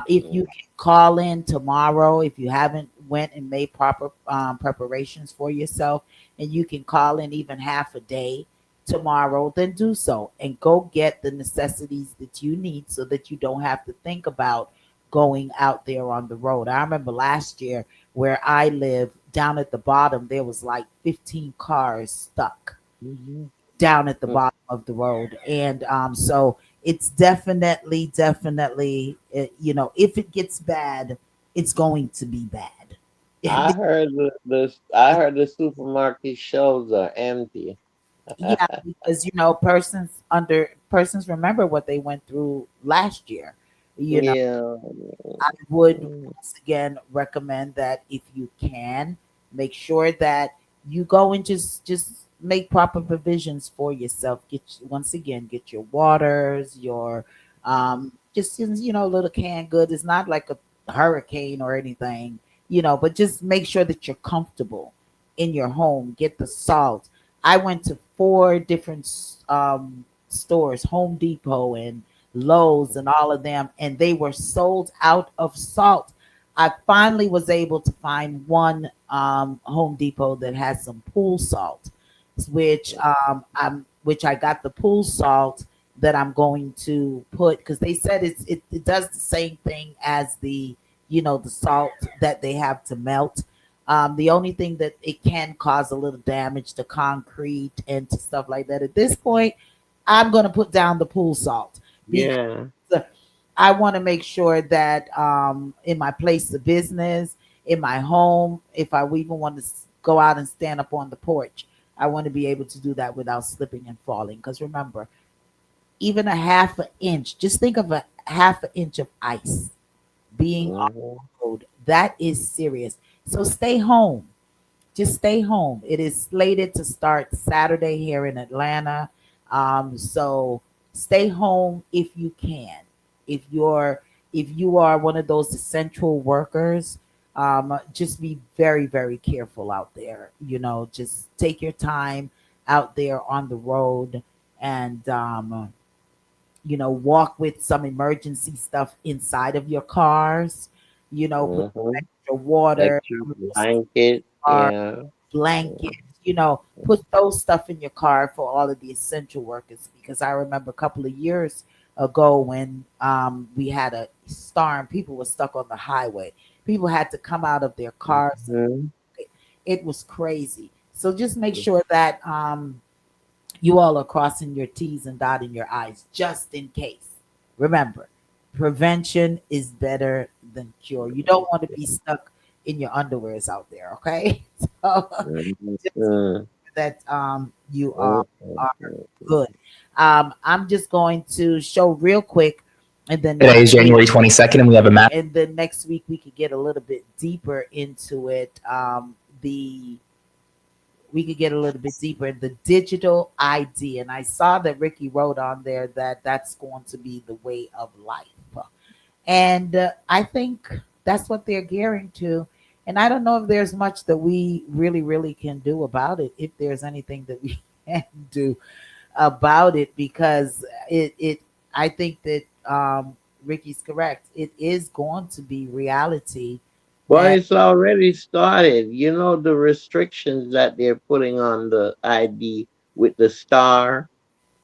If you can call in tomorrow, if you haven't went and made proper preparations for yourself, and you can call in even half a day tomorrow, then do so and go get the necessities that you need so that you don't have to think about going out there on the road. I remember last year where I live, down at the bottom, there was like 15 cars stuck Mhm. down at the bottom of the road. And so it's definitely, if it gets bad, it's going to be bad. I heard I heard the supermarket shelves are empty. Yeah, because persons remember what they went through last year. You know, Yeah. I would Mm. once again recommend that if you can, make sure that you go and just make proper provisions for yourself. Once again, get your waters, your just little canned good. It's not like a hurricane or anything, but just make sure that you're comfortable in your home. Get the salt. I went to four different stores, Home Depot and Lowe's and all of them, and they were sold out of salt. I finally was able to find one Home Depot that has some pool salt, which I got the pool salt that I'm going to put, because they said it does the same thing as the salt that they have to melt. The only thing that it can cause a little damage to concrete and to stuff like that. At this point, I'm going to put down the pool salt because Yeah. I want to make sure that in my place of business, in my home, if I even want to go out and stand up on the porch, I want to be able to do that without slipping and falling. Because remember, even a half an inch, just think of a half an inch of ice being on Mhm. the road. That is serious. So stay home. Just stay home. It is slated to start Saturday here in Atlanta. So stay home if you can. If you're if you are one of those essential workers, just be very, very careful out there. Just take your time out there on the road, and walk with some emergency stuff inside of your cars. Put Mhm. extra water, Extra some little stuff blanket. in your car, Yeah. blankets, put those stuff in your car for all of the essential workers. Because I remember a couple of years ago when we had a storm, people were stuck on the highway. People had to come out of their cars. Mhm. It was crazy. So just make sure that you all are crossing your T's and dotting your I's just in case. Remember, prevention is better than cure. You don't want to be stuck in your underwears out there, okay? So just Mhm. that you are Mhm. good. I'm just going to show real quick, and then Today is next week January 22nd, and we have a map. and then next week we could get a little bit deeper into it. The We could get a little bit deeper in the digital ID. And I saw that Ricky wrote on there that that's going to be the way of life. And I think that's what they're gearing to. And I don't know if there's much that we really, really can do about it, if there's anything that we can do about it, because I think that Ricky's correct. It is going to be reality. Well, And it's already started. You know the restrictions that they're putting on the ID with the star.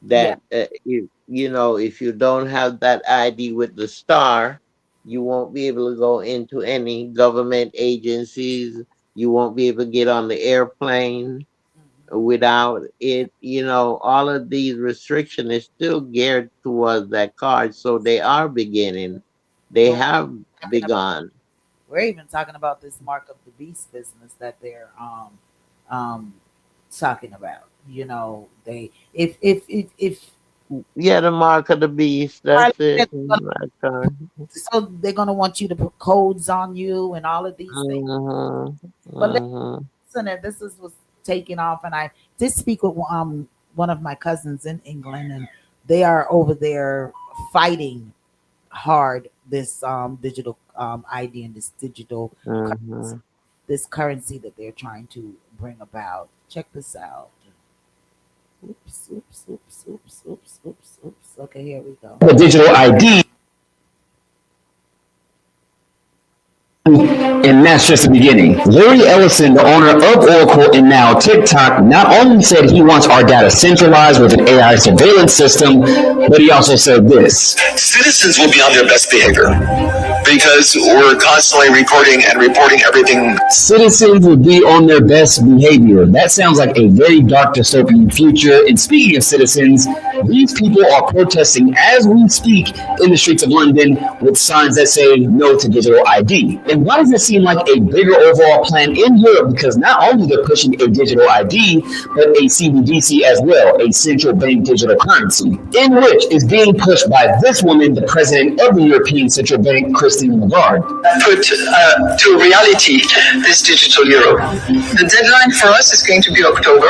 yeah, That if you don't have that ID with the star, You won't be able to go into any government agencies. You won't be able to get on the airplane without it. All of these restrictions is still geared towards that card. So they are beginning. They Well, have talking about, begun. we're even talking about this mark of the beast business that they're um talking about. They if Yeah, the mark of the beast. probably That's it. they're gonna, That card. so they're gonna want you to put codes on you and all of these things. Mhm. But Mhm. listen, and this is was taking off, and I did speak with one of my cousins in England, and they are over there fighting hard this digital ID and this digital Mhm. this currency that they're trying to bring about. Check this out. Oops, oops, oops, oops, oops, oops, oops. Okay, here we go. The digital ID. And that's just the beginning. Larry Ellison, the owner of Oracle and now TikTok, not only said he wants our data centralized with an AI surveillance system, but he also said this. Citizens will be on their best behavior because we're constantly recording and reporting everything. Citizens will be on their best behavior. That sounds like a very dark dystopian future. And speaking of citizens, these people are protesting as we speak in the streets of London with signs that say no to digital ID. And why does it seem like a bigger overall plan in Europe? Because not only they're pushing a digital ID, but a CBDC as well, a central bank digital currency, in which is being pushed by this woman, the president of the European Central Bank, Christine Lagarde. Put to reality this digital euro. The deadline for us is going to be October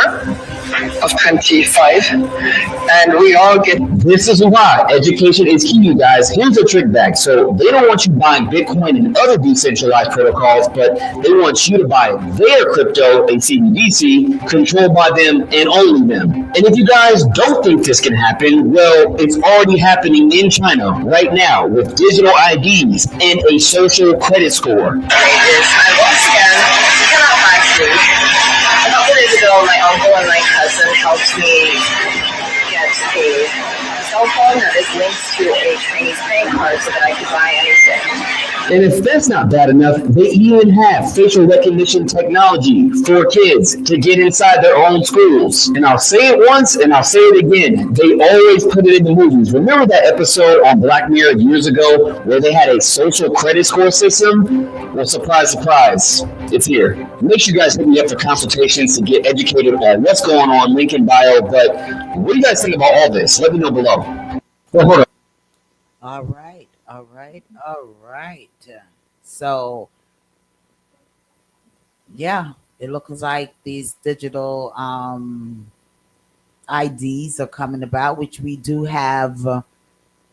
of 25, and we all get. This is why education is key, you guys. Here's the trick bag. So they don't want you buying Bitcoin and other decentralized protocols, but they want you to buy their crypto, a CBDC, controlled by them and only them. And if you guys don't think this can happen, well, it's already happening in China right now with digital IDs and a social credit score. I was scanned, cannot buy food. A couple days ago, my uncle and my cousin helped me get a cell phone that is linked to a Chinese paying card so that I could buy anything. And if that's not bad enough, they even have facial recognition technology for kids to get inside their own schools. And I'll say it once and I'll say it again. They always put it in the movies. Remember that episode on Black Mirror years ago where they had a social credit score system? Well, surprise, surprise, it's here. Make sure you guys hit me up for consultations to get educated on what's going on, link in bio. But what do you guys think about all this? Let me know below. Well, hold on. All right, all right, all right. So yeah, it looks like these digital IDs are coming about, which we do have.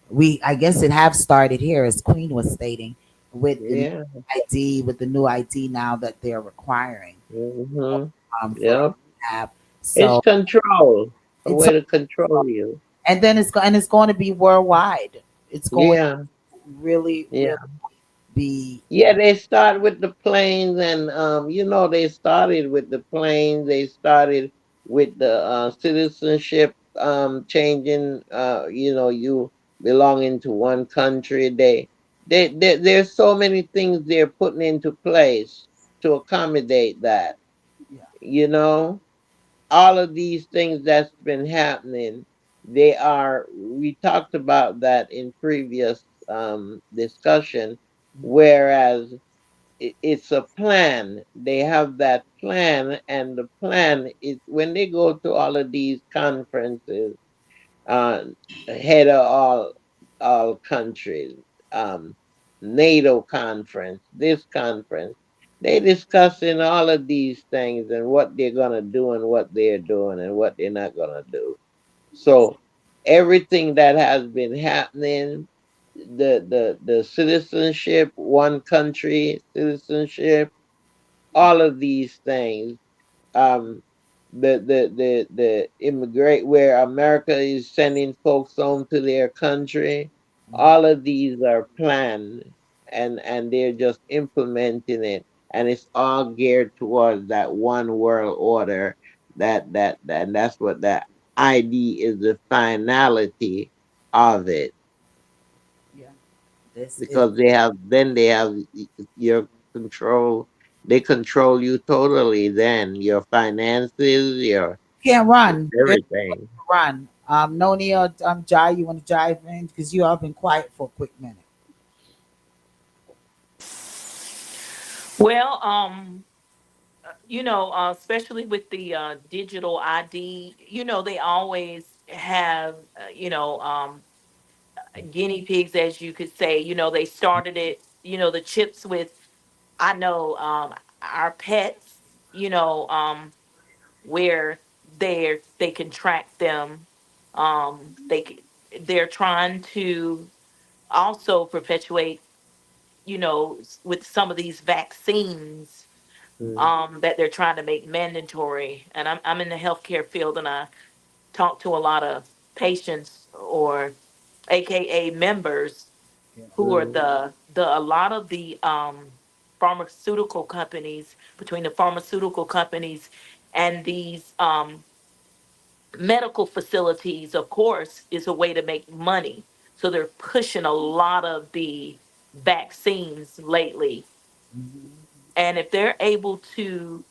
We I guess it have started here, as Queen was stating, with the Yeah. ID, with the new ID now that they're requiring Mhm. for Yep. app. It's So control. A it's way to control you. and then it's going to be worldwide. It's going to Yeah. really, Yeah. really be. Yeah, they start with the planes, and they started with the planes. They started with the citizenship changing. You belonging to one country. There's so many things they're putting into place to accommodate that. Yeah. You know, all of these things that's been happening. We talked about that in previous discussion, whereas it's a plan. They have that plan, and the plan is when they go to all of these conferences, uh, head of all countries, um, NATO conference, this conference. They discussing all of these things and what they're gonna do and what they're doing and what they're not gonna do. So everything that has been happening, the citizenship, one country citizenship, all of these things, um, the immigrate where America is sending folks home to their country. All of these are planned, and they're just implementing it, and it's all geared towards that one world order. And that's what that ID is, the finality of it. Yeah. This is because they have your control. They control you totally. Then your finances, your can't run. There's no everything. run. Noni or Jai, you want to jive in because you all been quiet for a quick minute. Well, especially with the digital ID, they always have, guinea pigs, as you could say. They started it, the chips with, I know, our pets, where they can track them. They're trying to also perpetuate, with some of these vaccines, Mm, that they're trying to make mandatory. And I'm in the healthcare field, and I talk to a lot of patients, or AKA members, who are mm, the a lot of the pharmaceutical companies, between the pharmaceutical companies and these medical facilities, of course, is a way to make money. So they're pushing a lot of the vaccines lately. And if they're able to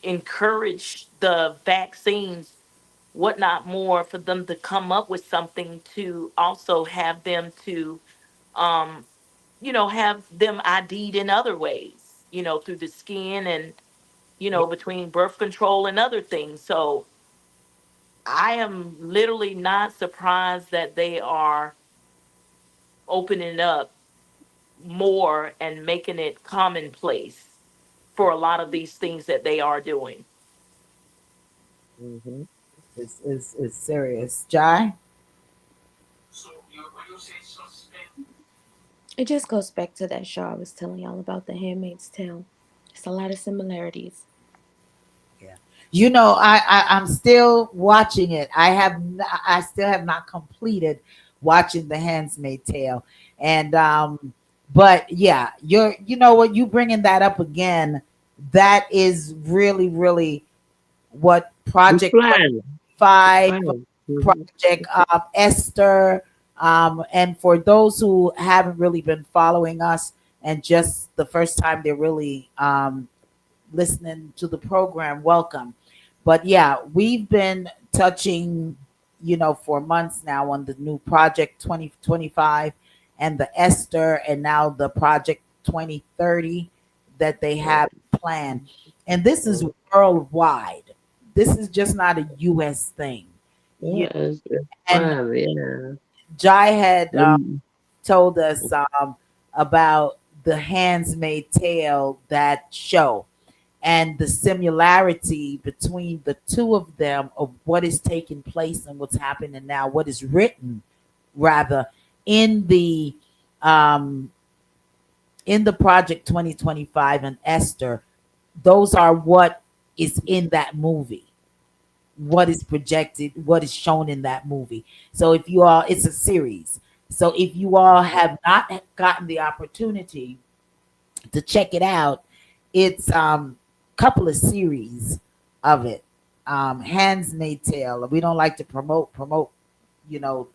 encourage the vaccines, what not more for them to come up with something to also have them to, um, have them ID'd in other ways, through the skin, and, between birth control and other things. So I am literally not surprised that they are opening up more and making it commonplace for a lot of these things that they are doing. mhm. Is serious. Jai? It just goes back to that show I was telling y'all about, The Handmaid's Tale. It's a lot of similarities. Yeah. I'm still watching it. I still have not completed watching The Handmaid's Tale. And but yeah, you know what, you bringing that up again, that is really, really what The Project plan, the 5, plan. Mhm. Project Esther, and for those who haven't really been following us and just the first time they're really listening to the program, welcome. But yeah, we've been touching, for months now on the new Project 2025 and the Esther, and now the Project 2030 that they have planned. And this is Mhm. worldwide. This is just not a US thing. You, Yeah, it's and fun. Yeah. Jai had And told us about the Handmaid's Tale, that show, and the similarity between the two of them of what is taking place and what's happening now, what is written rather in um the Project 2025 and Esther. Those are what is in that movie, what is projected, what is shown in that movie. So if you all, it's a series. So if you all have not gotten the opportunity to check it out, it's couple of series of it. Handmaid's Tale. We don't like to promote,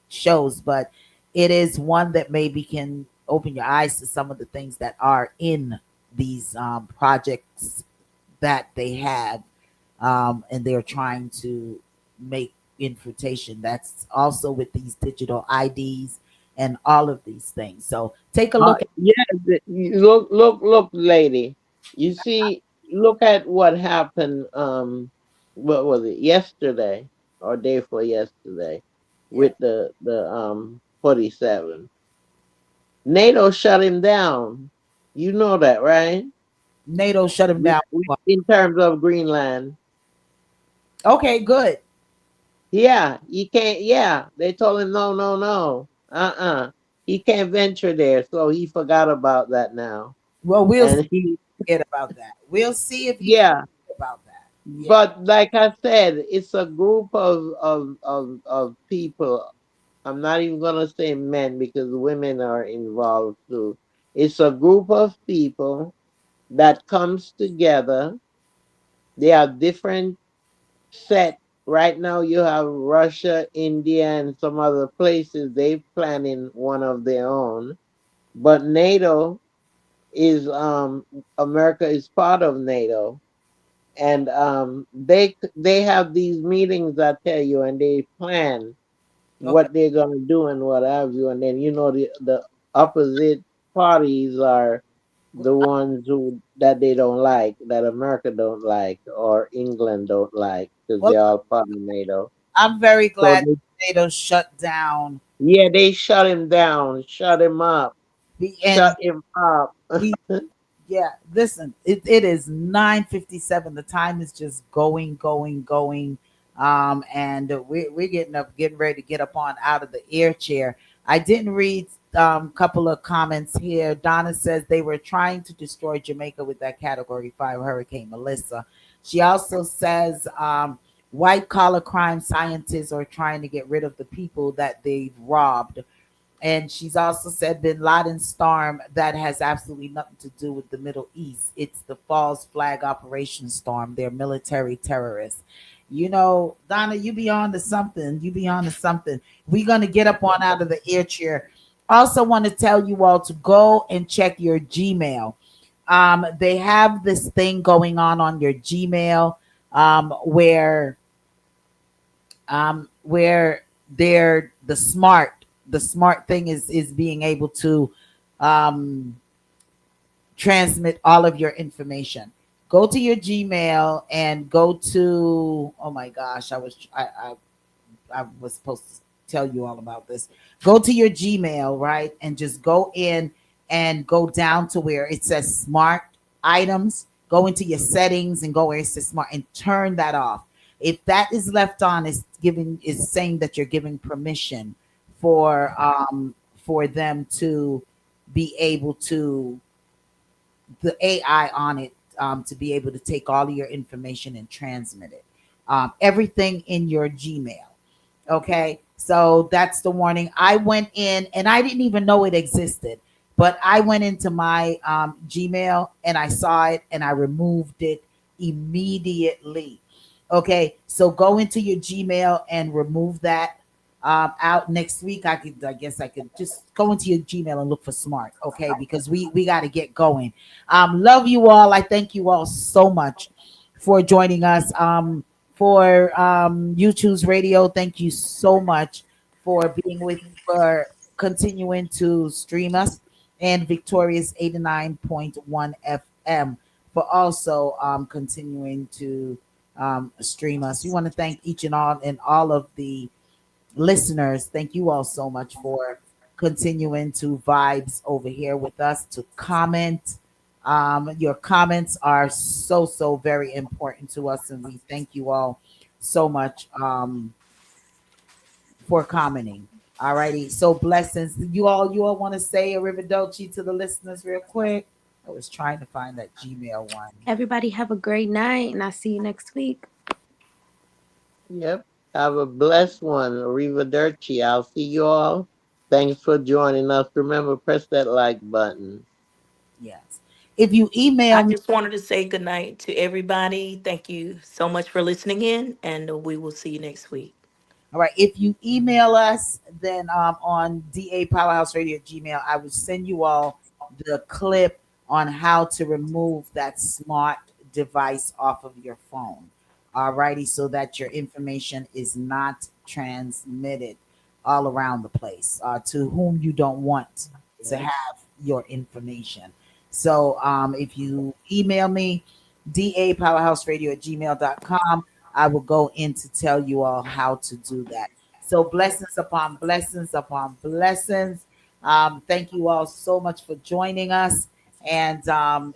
shows, but it is one that maybe can open your eyes to some of the things that are in these projects that they have, and they're trying to make infiltration. That's also with these digital IDs and all of these things. So take a look at. yeah, look, lady. You see, look at what happened. What was it? Yesterday or day for yesterday, Yeah, with the 47. NATO shut him down. You know that, right? NATO shut him down. In terms of Greenland. Okay, good. Yeah, you can't. Yeah, they told him no, no, no. He can't venture there, so he forgot about that now. Well, we'll see And if he, he forget about that. We'll see if he yeah, forget about that. Yeah. but like I said, it's a group of people. I'm not even gonna say men because women are involved too. It's a group of people that comes together. They have different set. Right now you have Russia, India, and some other places. They planning one of their own. but NATO is America is part of NATO, and they have these meetings, I tell you, and they plan Okay. what they're gonna do and what have you, and then the opposite parties are the ones who that they don't like, that America don't like, or England don't like, because Well, they're all part of NATO. I'm very So glad NATO shut down yeah, they shut him down, shut him up, the shut and him up. we yeah, listen, it is 9:57. The time is just going. And we're getting ready to get up on out of the air chair. I didn't read couple of comments here. Donna says they were trying to destroy Jamaica with that category 5 hurricane Melissa. She also says white collar crime scientists are trying to get rid of the people that they've robbed. And she's also said Bin Laden storm that has absolutely nothing to do with the Middle East. It's the false flag operation storm. They're military terrorists. You know, Donna, you be on to something. You be on to something. We're gonna get up on out of the air chair. Also, want to tell you all to go and check your Gmail. They have this thing going on your Gmail, where they're the smart thing is being able to um transmit all of your information. Go to your Gmail and go to, oh my gosh, I was supposed to tell you all about this. Go to your Gmail, right? And just go in and go down to where it says smart items. Go into your settings and go where it says smart and turn that off. If that is left on, is saying that you're giving permission for them to be able to the AI on it to be able to take all of your information and transmit it. Everything in your Gmail. Okay, so that's the warning. I went in and I didn't even know it existed, but I went into my Gmail and I saw it and I removed it immediately. Okay, so go into your Gmail and remove that out next week. I guess I could just go into your Gmail and look for smart. Okay, because we got to get going. Love you all. I thank you all so much for joining us. For YouTube's radio, thank you so much for continuing to stream us, and Victorious 89.1 FM for also continuing to stream us. We want to thank each and all of the listeners. Thank you all so much for continuing to vibes over here with us, to comment. Your comments are so very important to us, and we thank you all so much for commenting. Alrighty, so blessings. You all want to say a Riverdochi to the listeners real quick? I was trying to find that Gmail one. Everybody have a great night, and I'll see you next week. Yep. Have a blessed one. Arrivederci. I'll see you all. Thanks for joining us. Remember, press that like button. Yes. If you email I me, just wanted to say good night to everybody. Thank you so much for listening in, and we will see you next week. all right, if you email us, then on DA Powerhouse Radio at Gmail, I will send you all the clip on how to remove that smart device off of your phone. All righty, so that your information is not transmitted all around the place to whom you don't want to have your information. So if you email me, dapowerhouseradio at gmail.com, I will go in to tell you all how to do that. So blessings upon blessings upon blessings. Thank you all so much for joining us. And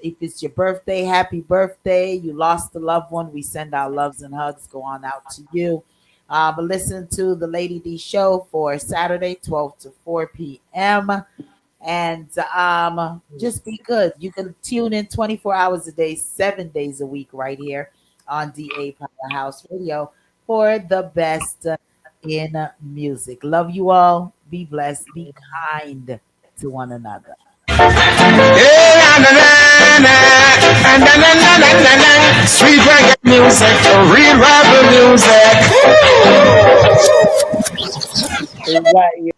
if it's your birthday, happy birthday. You lost a loved one. We send our loves and hugs go on out to you. But listen to the Lady D show for Saturday, 12 to 4 p.m. And just be good. You can tune in 24 hours a day, 7 days a week, right here on DA Powerhouse Radio for the best in music. Love you all. Be blessed. Be kind to one another. Sweet reggae music, real rebel music. Is that